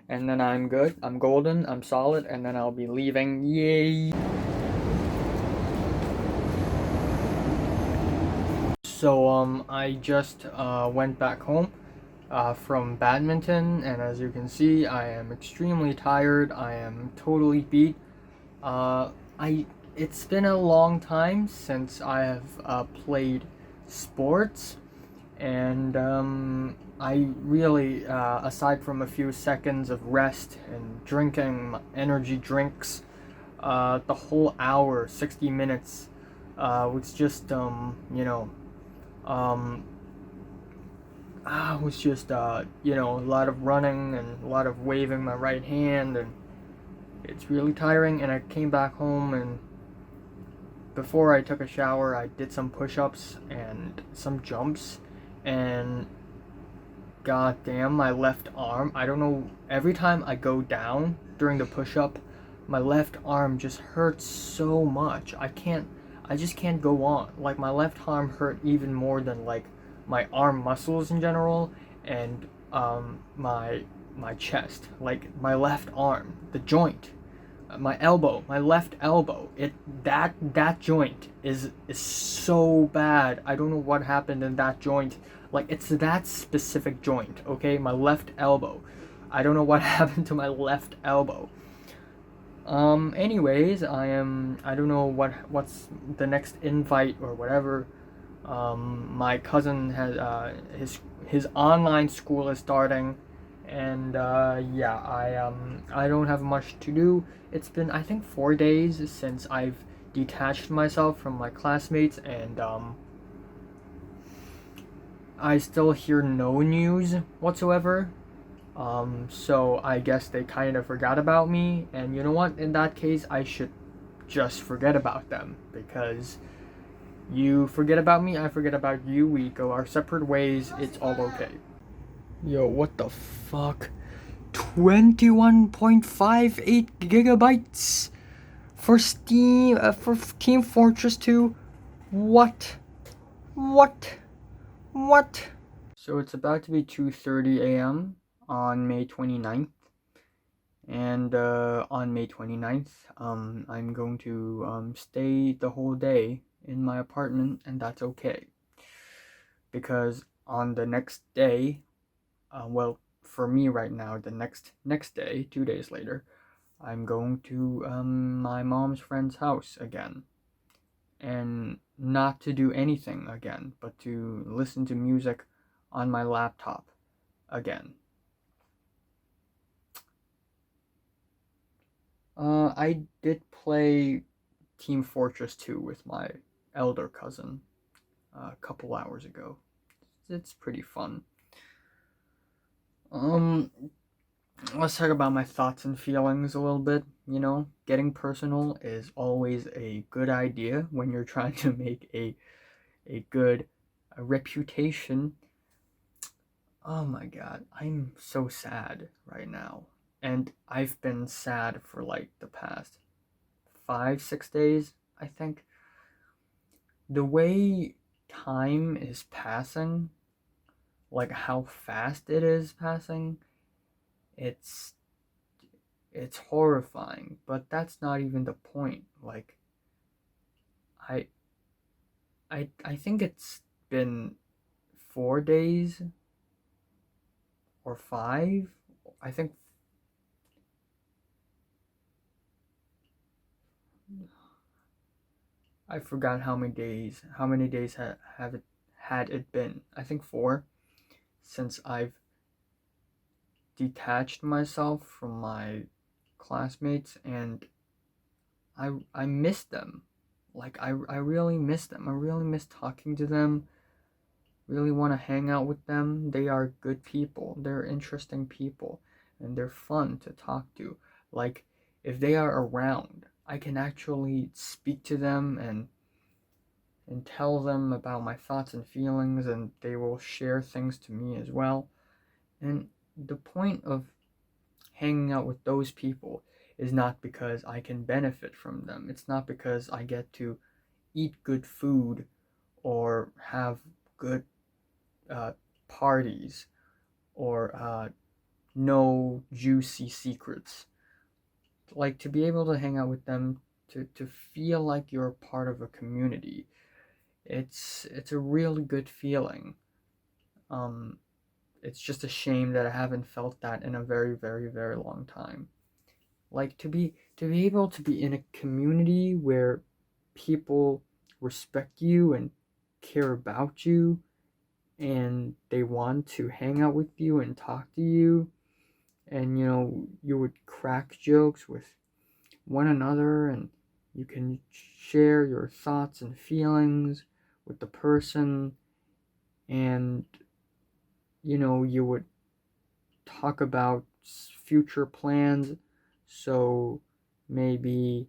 and then I'm good. I'm golden. I'm solid, and then I'll be leaving. Yay! So, I just went back home from badminton, and as you can see, I am extremely tired. I am totally beat. It's been a long time since I have played sports, and I really, aside from a few seconds of rest and drinking energy drinks, the whole hour, 60 minutes, was just, was just, a lot of running and a lot of waving my right hand, and it's really tiring. And I came back home, and before I took a shower, I did some push-ups and some jumps, and goddamn, my left arm, I don't know, every time I go down during the push-up, my left arm just hurts so much. I just can't go on. Like, my left arm hurt even more than, like, my arm muscles in general, and my chest. Like, my left arm, the joint, my elbow, my left elbow, that joint is so bad. I don't know what happened in that joint. Like, it's that specific joint, okay? My left elbow. I don't know what happened to my left elbow. Anyways, I don't know what's the next invite or whatever. My cousin has his online school is starting, and yeah, I don't have much to do. It's been, I think, 4 days since I've detached myself from my classmates, and I still hear no news whatsoever. So I guess they kind of forgot about me, and you know what? In that case, I should just forget about them, because you forget about me, I forget about you, we go our separate ways, it's all okay. Yo, what the fuck? 21.58 gigabytes for Steam for Team Fortress 2. What? What? What? So it's about to be 2:30 a.m. on May 29th. And on May 29th, I'm going to stay the whole day in my apartment, and that's okay. Because on the next day, well, for me right now, the next day, 2 days later, I'm going to my mom's friend's house again. And not to do anything again, but to listen to music on my laptop again. I did play Team Fortress 2 with my elder cousin a couple hours ago. It's pretty fun. Let's talk about my thoughts and feelings a little bit. You know, getting personal is always a good idea when you're trying to make a good reputation. Oh my god, I'm so sad right now. And I've been sad for like the past 5-6 days, I think. The way time is passing, like how fast it is passing, it's horrifying, but that's not even the point. Like I I think it's been 4 days or 5. I think I forgot how many days had it been. I think 4 since I've detached myself from my classmates, and I miss them. Like I really miss them. I really miss talking to them. Really want to hang out with them. They are good people. They're interesting people, and they're fun to talk to. Like if they are around, I can actually speak to them and tell them about my thoughts and feelings, and they will share things to me as well. And the point of hanging out with those people is not because I can benefit from them. It's not because I get to eat good food or have good parties or know juicy secrets. Like to be able to hang out with them, to feel like you're part of a community. It's a really good feeling. Um, it's just a shame that I haven't felt that in a very, very, very long time. Like to be able to be in a community where people respect you and care about you, and they want to hang out with you and talk to you, and you know you would crack jokes with one another, and you can share your thoughts and feelings with the person, and you know you would talk about future plans. So maybe,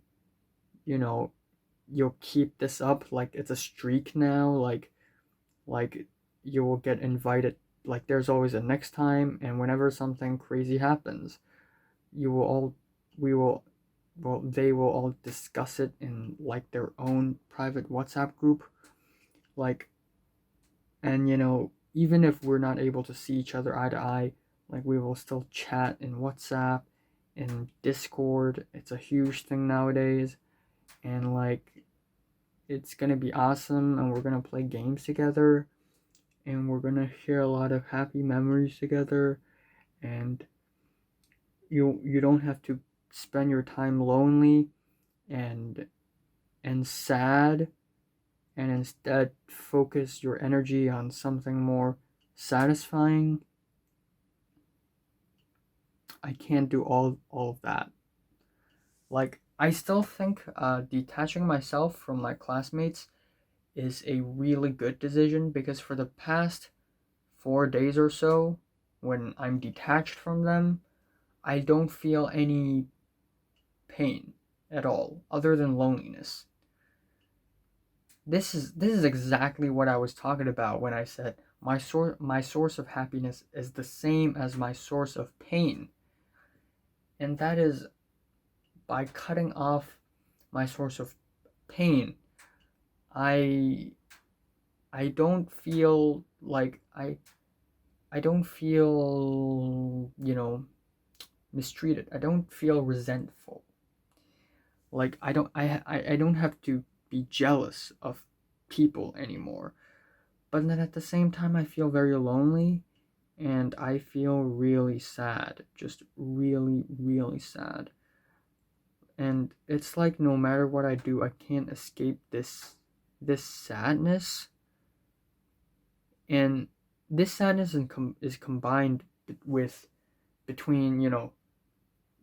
you know, you'll keep this up, like it's a streak now, like you will get invited, like there's always a next time, and whenever something crazy happens, you will all we will well they will all discuss it in like their own private WhatsApp group. Like, and you know, even if we're not able to see each other eye to eye, like we will still chat in WhatsApp, in Discord. It's a huge thing nowadays, and like it's gonna be awesome, and we're gonna play games together, and we're gonna share a lot of happy memories together, and you don't have to spend your time lonely and sad, and instead focus your energy on something more satisfying. I can't do all of that. Like I still think detaching myself from my classmates is a really good decision, because for the past 4 days or so, when I'm detached from them, I don't feel any pain at all other than loneliness. This is exactly what I was talking about when I said my source of happiness is the same as my source of pain. And that is by cutting off my source of pain. I I don't feel like I don't feel, mistreated. I don't feel resentful. Like I don't have to be jealous of people anymore. But then at the same time I feel very lonely and I feel really sad. Just really, really sad. And it's like no matter what I do, I can't escape this sadness. And this sadness is combined with between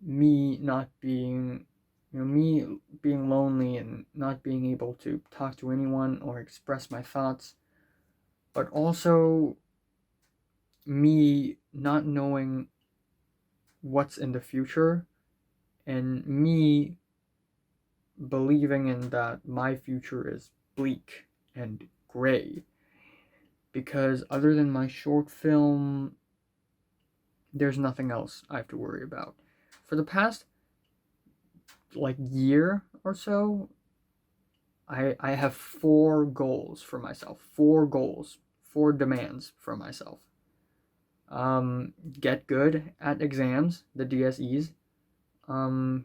me not being me being lonely and not being able to talk to anyone or express my thoughts, but also me not knowing what's in the future and me believing in that my future is bleak and gray, because other than my short film there's nothing else I have to worry about. For the past like year or so, I have 4 goals for myself. 4 goals, 4 demands for myself. Get good at exams, the DSEs.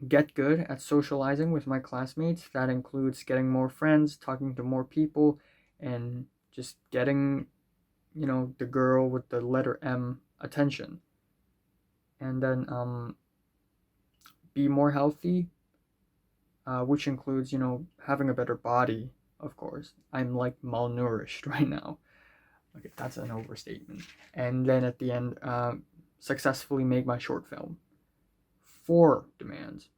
Get good at socializing with my classmates. That includes getting more friends, talking to more people, and just getting, the girl with the letter M attention. And then be more healthy, which includes, having a better body, of course. I'm like malnourished right now. Okay, that's an overstatement. And then at the end, successfully make my short film. 4 demands.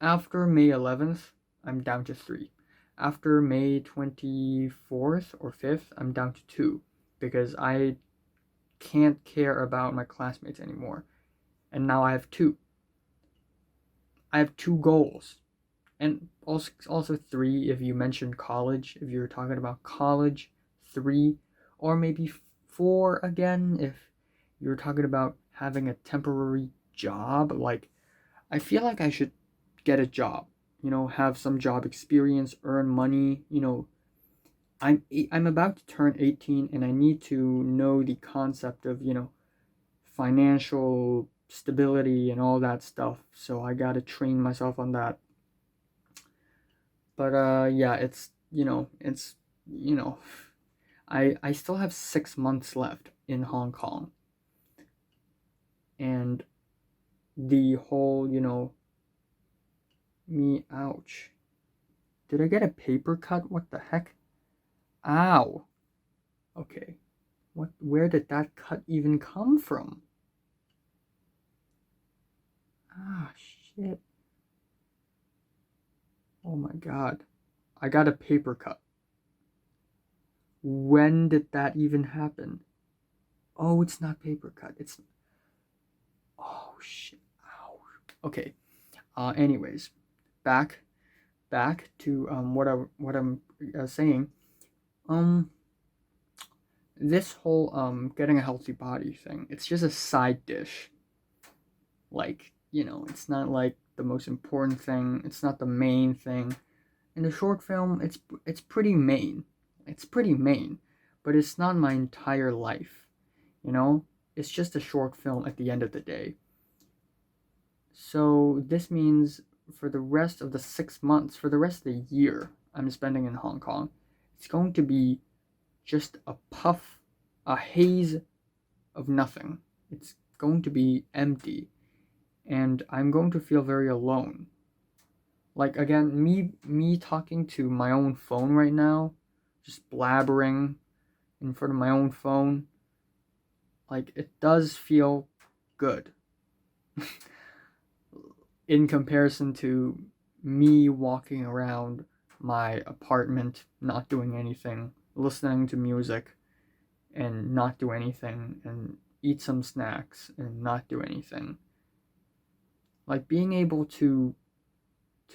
After May 11th, I'm down to 3. After May 24th or 5th, I'm down to 2 because I can't care about my classmates anymore. And now I have 2. I have 2 goals. And also 3 if you mentioned college, if you're talking about college, 3, or maybe 4 again if you're talking about having a temporary job. Like, I feel like I should get a job, have some job experience, earn money. I'm about to turn 18 and I need to know the concept of, financial stability and all that stuff. So I got to train myself on that. But yeah, it's you know, I still have 6 months left in Hong Kong, and the whole me ouch. Did I get a paper cut? What the heck? Ow. Okay. Where did that cut even come from? Ah, shit. Oh my god. I got a paper cut. When did that even happen? Oh, it's not paper cut. It's oh shit. Ow. Okay. Anyways, back to what I'm saying. Um this whole getting a healthy body thing, it's just a side dish. Like, it's not like the most important thing. It's not the main thing. In the short film, it's pretty main. It's pretty main, but it's not my entire life. It's just a short film at the end of the day. So this means for the rest of the 6 months, for the rest of the year I'm spending in Hong Kong, it's going to be just a puff, a haze of nothing. It's going to be empty, and I'm going to feel very alone. Like, again, me talking to my own phone right now, just blabbering in front of my own phone, like, it does feel good in comparison to me walking around my apartment not doing anything, listening to music and not do anything, and eat some snacks and not do anything. Like, being able to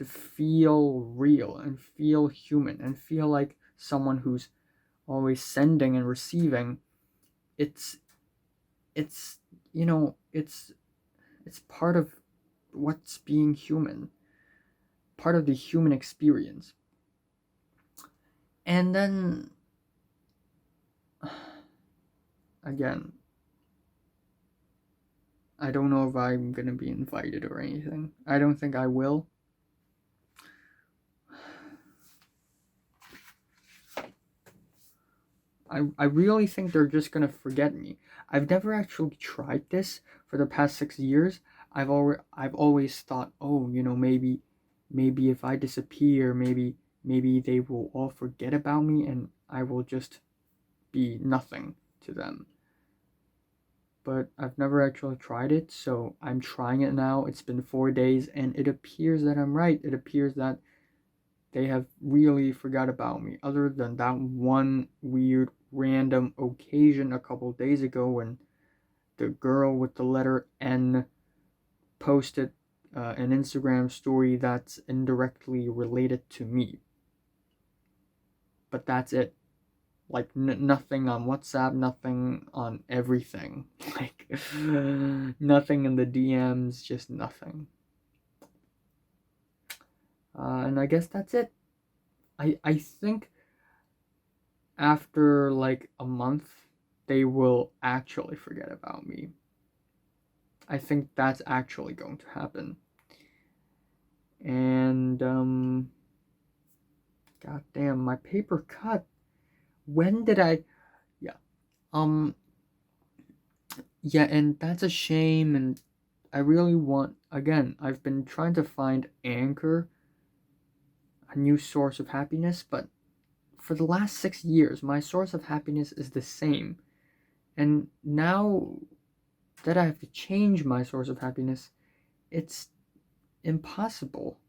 feel real and feel human and feel like someone who's always sending and receiving, it's it's part of what's being human, part of the human experience. And then again, I don't know if I'm gonna be invited or anything. I don't think I will. I really think they're just gonna forget me. I've never actually tried this for the past 6 years. I've always thought, oh, maybe if I disappear, maybe they will all forget about me and I will just be nothing to them. But I've never actually tried it, so I'm trying it now. It's been 4 days and it appears that I'm right. It appears that they have really forgot about me, other than that one weird random occasion a couple days ago when the girl with the letter N posted an Instagram story that's indirectly related to me. But that's it. Like nothing on WhatsApp, nothing on everything. Like nothing in the DMs, just nothing. And I guess that's it. I think after like a month, they will actually forget about me. I think that's actually going to happen. And goddamn, my paper cut. When did I? Yeah. Yeah, and that's a shame. And I really want. Again, I've been trying to find Anchor, a new source of happiness, but for the last 6 years, my source of happiness is the same. And now that I have to change my source of happiness, it's impossible.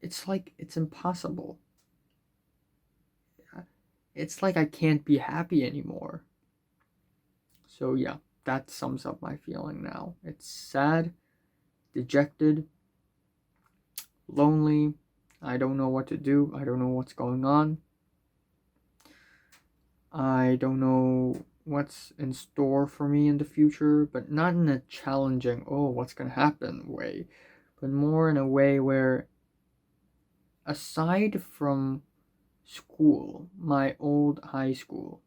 It's like it's impossible. It's like I can't be happy anymore. So yeah, that sums up my feeling now. It's sad, dejected, lonely. I don't know what to do. I don't know what's going on. I don't know what's in store for me in the future, but not in a challenging, oh, what's going to happen way, but more in a way where, aside from school, my old high school,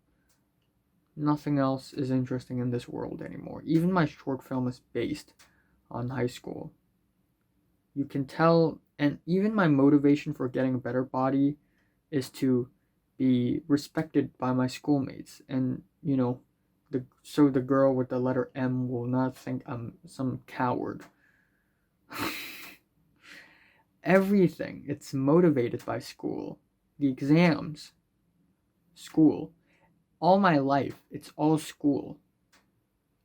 nothing else is interesting in this world anymore. Even my short film is based on high school. You can tell, and even my motivation for getting a better body is to be respected by my schoolmates, and so the girl with the letter M will not think I'm some coward. Everything, it's motivated by school. The exams, school. All my life, it's all school.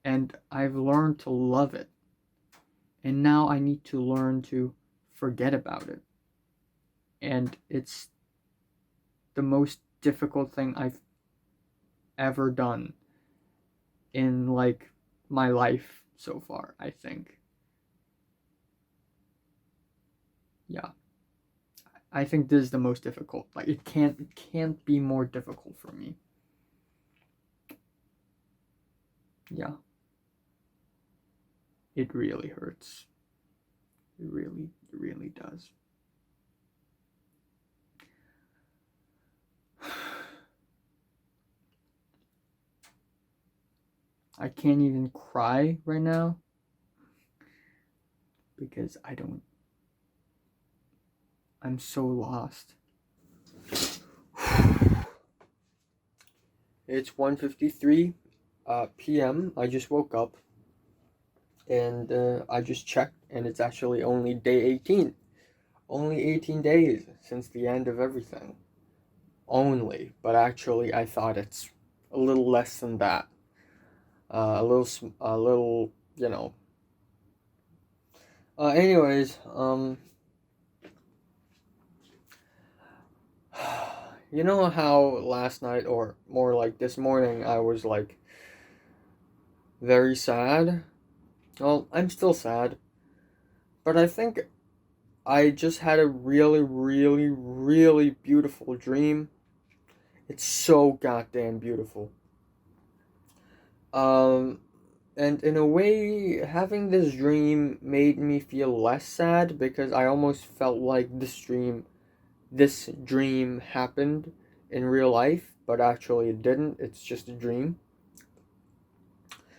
And I've learned to love it. And now I need to learn to forget about it. And it's the most difficult thing I've ever done in like my life so far, I think. Yeah. I think this is the most difficult. Like it can't be more difficult for me. Yeah. It really hurts. It really does. I can't even cry right now because I'm so lost. It's 1:53 p.m. I just woke up and I just checked and it's actually only day 18. Only 18 days since the end of everything. Only, but actually I thought it's a little less than that. A little, anyways, you know how last night, or more like this morning, I was like very sad? Well, I'm still sad, but I think I just had a really beautiful dream. It's so goddamn beautiful. Um, And in a way, having this dream made me feel less sad because I almost felt like this dream happened in real life, but actually it didn't. It's just a dream.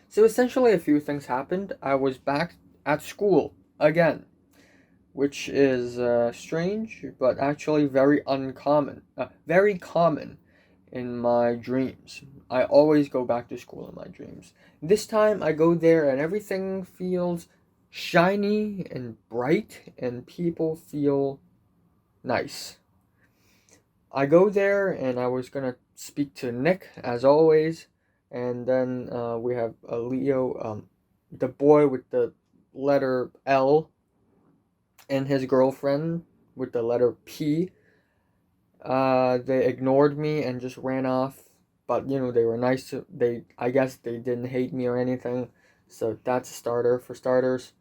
So essentially, a few things happened. I was back at school again, which is strange, but actually very uncommon. Very common in my dreams. I always go back to school in my dreams. This time I go there and everything feels shiny and bright, and people feel nice. I go there and I was gonna speak to Nick as always, and then we have Leo, the boy with the letter L, and his girlfriend with the letter P. They ignored me and just ran off, but they were nice to they. I guess they didn't hate me or anything, so that's a starter for starters.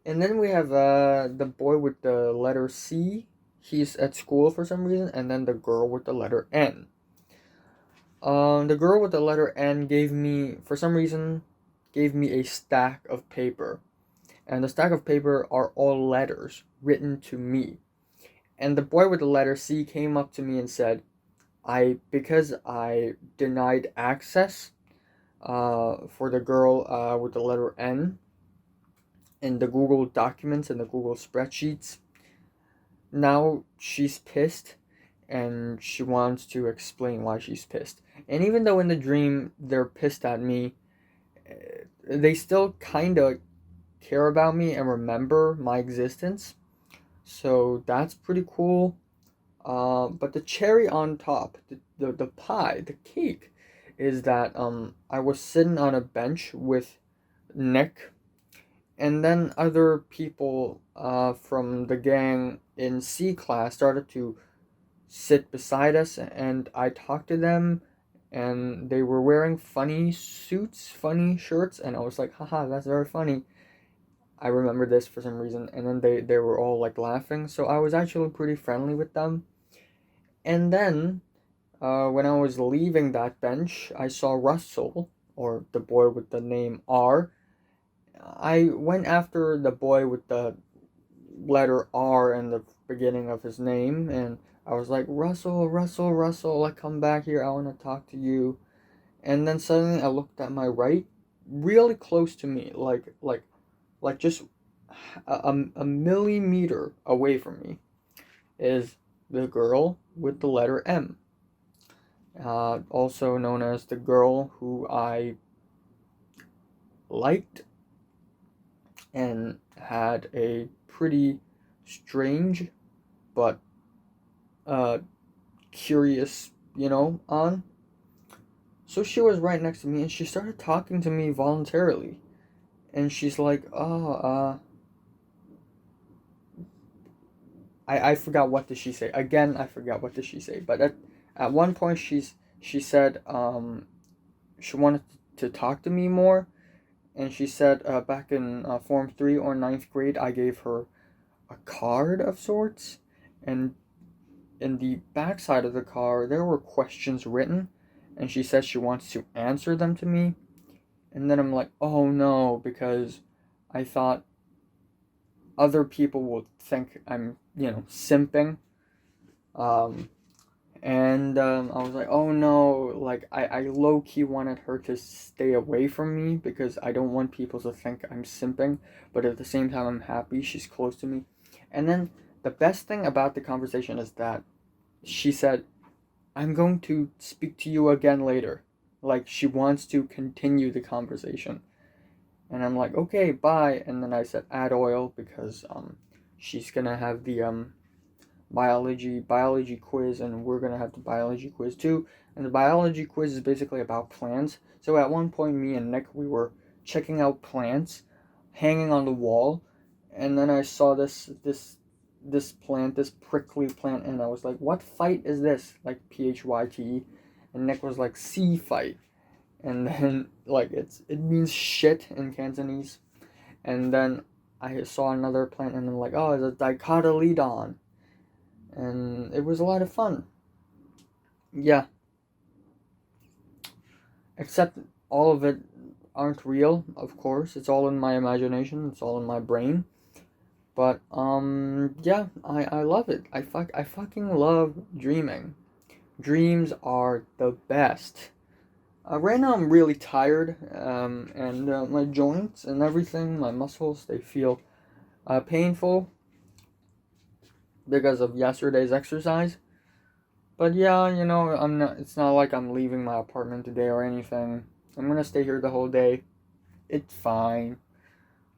And then we have the boy with the letter C. He's at school for some reason, and then the girl with the letter N. The girl with the letter N for some reason, gave me a stack of paper. And the stack of paper are all letters written to me. And the boy with the letter C came up to me and said, because I denied access for the girl with the letter N in the Google documents and the Google spreadsheets, now she's pissed and she wants to explain why she's pissed. And even though in the dream they're pissed at me, they still kind of care about me and remember my existence. So that's pretty cool. But the cherry on top, the pie, the cake, is that I was sitting on a bench with Nick, and then other people from the gang in C class started to sit beside us, and I talked to them, and they were wearing funny suits, funny shirts, and I was like, haha, that's very funny. I remember this for some reason, and then they were all like laughing, so I was actually pretty friendly with them. And then, when I was leaving that bench, I saw Russell, or the boy with the name R. I went after the boy with the letter R in the beginning of his name, and I was like, Russell, Russell, Russell, like, come back here, I want to talk to you. And then suddenly I looked at my right, really close to me, like just a millimeter away from me, is the girl with the letter M. Also known as the girl who I liked and had a pretty strange but uh, curious, on. So she was right next to me and she started talking to me voluntarily. And she's like, I forgot what did she say. Again, I forgot what did she say. But at one point she said she wanted to talk to me more, and she said back in Form 3 or ninth grade I gave her a card of sorts, and in the backside of the card there were questions written, and she said she wants to answer them to me. And then I'm like, oh no, because I thought other people would think I'm, simping. Um, and I was like, oh no, like, I low key wanted her to stay away from me because I don't want people to think I'm simping, but at the same time, I'm happy she's close to me. And then the best thing about the conversation is that she said, I'm going to speak to you again later. Like, she wants to continue the conversation. And I'm like, okay, bye. And then I said, add oil, because she's gonna have the biology quiz, and we're gonna have the biology quiz too. And the biology quiz is basically about plants. So at one point, me and Nick, we were checking out plants hanging on the wall, and then I saw this plant, this prickly plant, and I was like, what fight is this? Like, PHYTE. And Nick was like, sea fight. And then, like, it means shit in Cantonese. And then I saw another plant, and I'm like, oh, it's a dicotyledon. And it was a lot of fun. Yeah. Except all of it aren't real, of course. It's all in my imagination. It's all in my brain. But yeah, I love it. I fucking love dreaming. Dreams are the best. Right now I'm really tired, and my joints and everything, my muscles, they feel painful because of yesterday's exercise. But yeah, I'm not. It's not like I'm leaving my apartment today or anything. I'm gonna stay here the whole day. It's fine.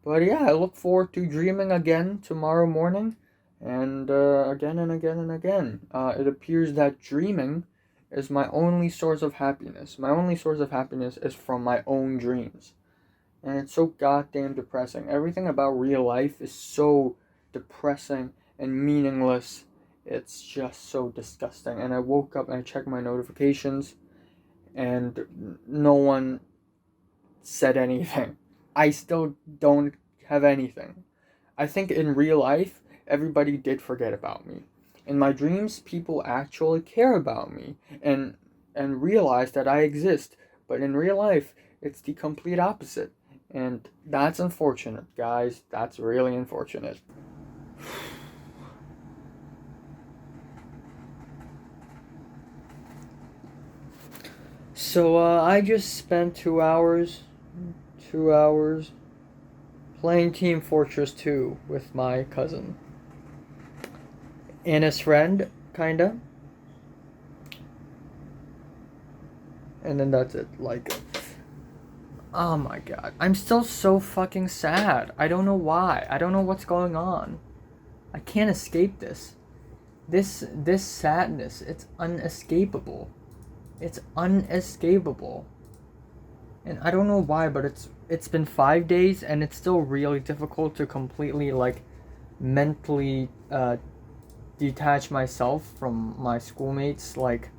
But yeah, I look forward to dreaming again tomorrow morning, and again and again and again. It appears that dreaming is my only source of happiness. My only source of happiness is from my own dreams. And it's so goddamn depressing. Everything about real life is so depressing and meaningless. It's just so disgusting. And I woke up and I checked my notifications, and no one said anything. I still don't have anything. I think in real life, everybody did forget about me. In my dreams, people actually care about me and realize that I exist. But in real life, it's the complete opposite. And that's unfortunate, guys. That's really unfortunate. So I just spent 2 hours playing Team Fortress 2 with my cousin and his friend, kinda. And then that's it. Like, oh my god. I'm still so fucking sad. I don't know why. I don't know what's going on. I can't escape this. This sadness, it's unescapable. It's unescapable. And I don't know why, but it's been 5 days and it's still really difficult to completely like mentally detach myself from my schoolmates. Like,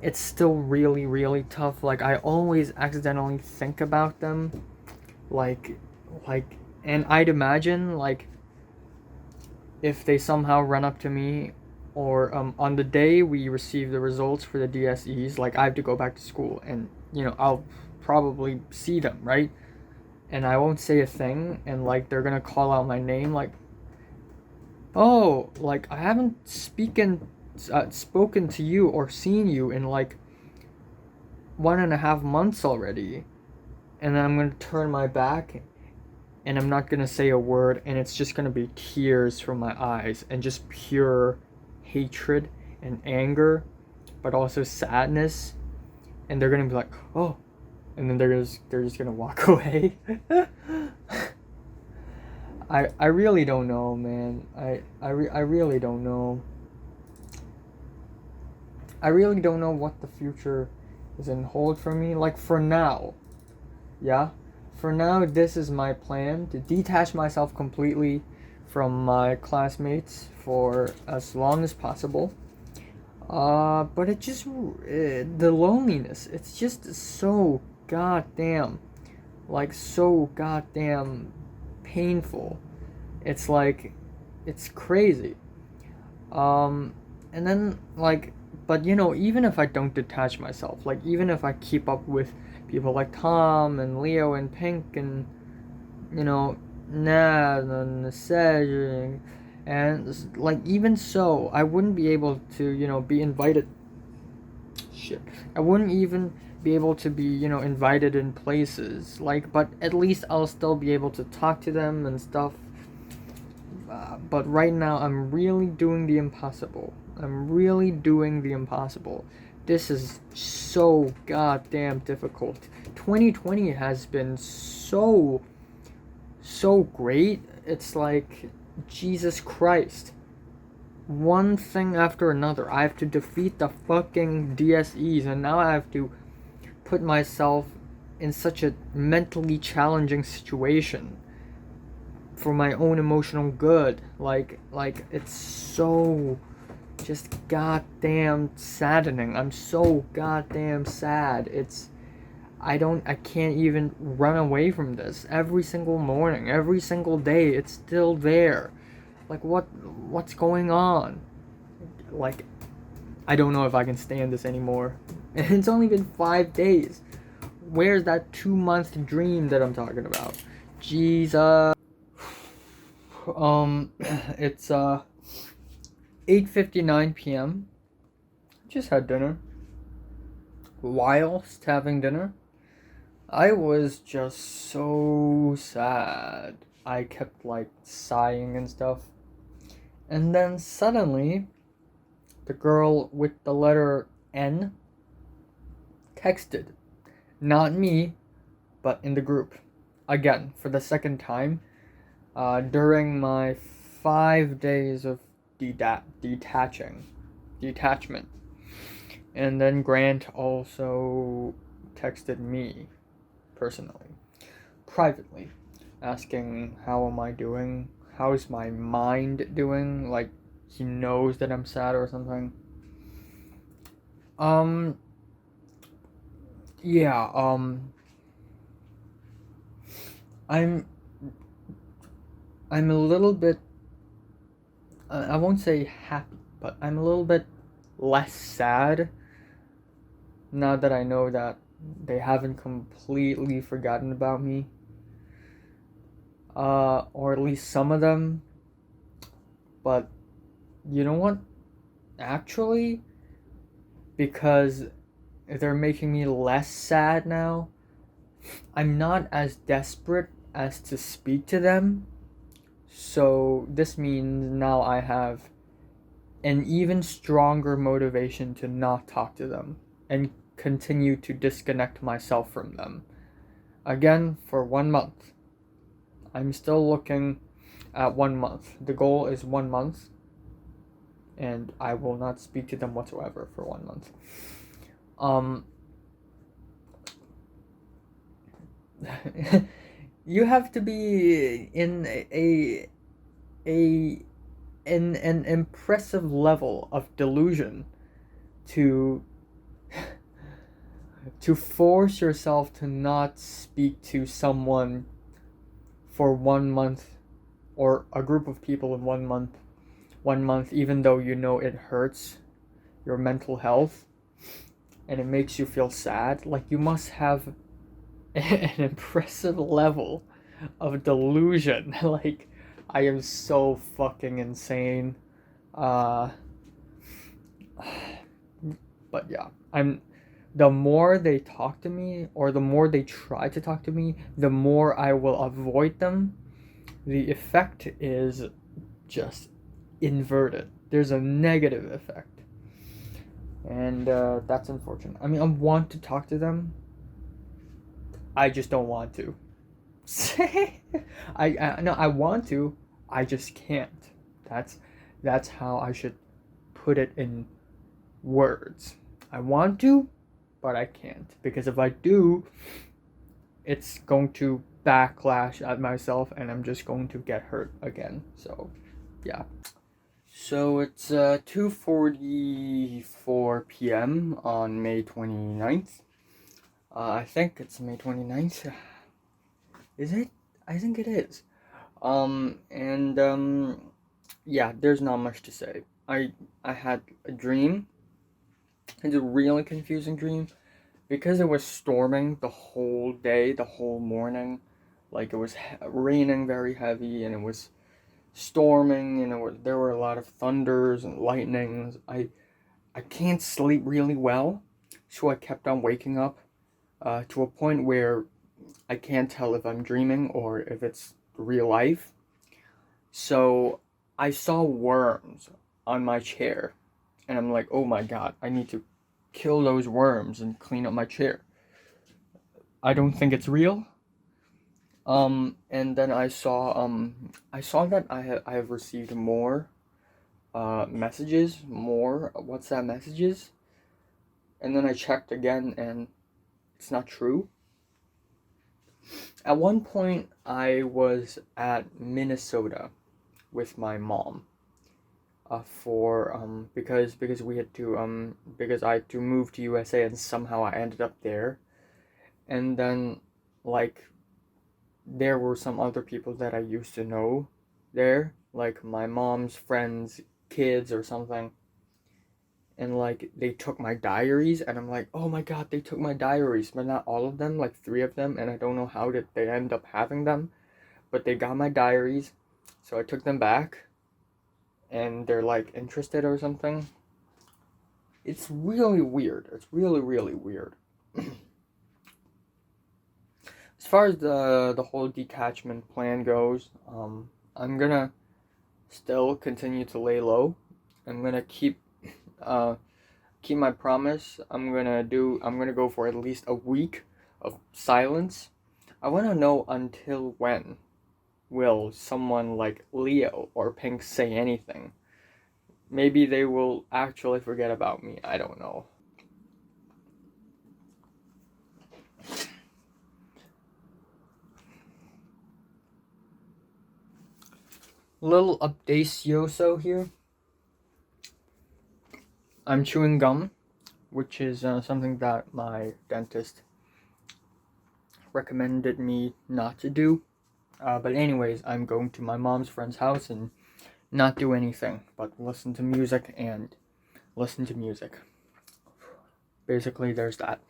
it's still really, really tough. Like, I always accidentally think about them. Like, and I'd imagine, like, if they somehow run up to me, or on the day we receive the results for the DSEs, like, I have to go back to school, and, I'll probably see them, right? And I won't say a thing, and, like, they're gonna call out my name, like, oh, like, I haven't spoken to you or seen you in like 1.5 months already, and then I'm gonna turn my back and I'm not gonna say a word, and it's just gonna be tears from my eyes and just pure hatred and anger, but also sadness. And they're gonna be like, oh, and then they're just gonna walk away. I really don't know, man. I really don't know. I really don't know what the future is in hold for me. Like, for now, yeah? For now, this is my plan, to detach myself completely from my classmates for as long as possible. But it just, the loneliness, it's just so goddamn, like, so goddamn painful. It's like, it's crazy. And then, like, but even if I don't detach myself, like, even if I keep up with people like Tom and Leo and Pink and Naz and Cedric, and like, even so, I wouldn't be able to be invited. Shit, I wouldn't even be able to be invited in places, like, but at least I'll still be able to talk to them and stuff. But right now, I'm really doing the impossible. This is so goddamn difficult. 2020 has been so great. It's like, Jesus Christ. One thing after another. I have to defeat the fucking DSEs, and now I have to put myself in such a mentally challenging situation for my own emotional good. Like, it's so just goddamn saddening. I'm so goddamn sad. I can't even run away from this. Every single morning, every single day, it's still there. Like, what's going on? Like, I don't know if I can stand this anymore. And it's only been 5 days. Where's that 2-month dream that I'm talking about? Jesus. It's 8:59 p.m. Just had dinner. Whilst having dinner, I was just so sad. I kept like sighing and stuff. And then suddenly, the girl with the letter N texted. Not me, but in the group. Again, for the second time, during my 5 days of detachment. And then Grant also texted me personally, privately, asking how am I doing? How is my mind doing? Like he knows that I'm sad or something. Yeah, I'm a little bit I won't say happy, but I'm a little bit less sad now that I know that they haven't completely forgotten about me. Or at least some of them. But you know what? Actually, because they're making me less sad now, I'm not as desperate as to speak to them. So this means now I have an even stronger motivation to not talk to them and continue to disconnect myself from them. Again, for 1 month. I'm still looking at 1 month. The goal is 1 month, and I will not speak to them whatsoever for 1 month. You have to be in an impressive level of delusion to force yourself to not speak to someone for 1 month, or a group of people in 1 month, even though you know it hurts your mental health and it makes you feel sad. Like you must have an impressive level of delusion. Like I am so fucking insane. But yeah, the more they talk to me, or the more they try to talk to me, the more I will avoid them. The effect is just inverted. There's a negative effect. And that's unfortunate. I mean, I want to talk to them. I just don't want to. I want to. I just can't. That's how I should put it in words. I want to, but I can't, because if I do, it's going to backlash at myself and I'm just going to get hurt again. So, yeah. So it's 2:44 p.m. on May 29th. I think it's May 29th. Is it? I think it is. Yeah, there's not much to say. I had a dream. It's a really confusing dream because it was storming the whole day, the whole morning. Like it was raining very heavy, and it was storming, and there were a lot of thunders and lightnings. I can't sleep really well, so I kept on waking up to a point where I can't tell if I'm dreaming or if it's real life. So I saw worms on my chair, and I'm like, oh my god, I need to kill those worms and clean up my chair. I don't think it's real. And then I saw that I have received more messages, more WhatsApp messages, and then I checked again, and it's not true. At one point, I was at Minnesota with my mom, because we had to because I had to move to USA, and somehow I ended up there, and then like there were some other people that I used to know there, like my mom's friends' kids or something. and like they took my diaries, and I'm like, oh my god, they took my diaries, but not all of them, like 3 of them, and I don't know how did they end up having them, but they got my diaries, so I took them back, and they're like interested or something. It's really weird. It's really, really weird. As far as the whole detachment plan goes, I'm gonna still continue to lay low. I'm gonna keep my promise. I'm gonna go for at least a week of silence. I wanna know until when will someone like Leo or Pink say anything. Maybe they will actually forget about me. I don't know. Little updatioso here. I'm chewing gum, which is something that my dentist recommended me not to do. But anyways, I'm going to my mom's friend's house and not do anything but listen to music and listen to music. Basically, there's that.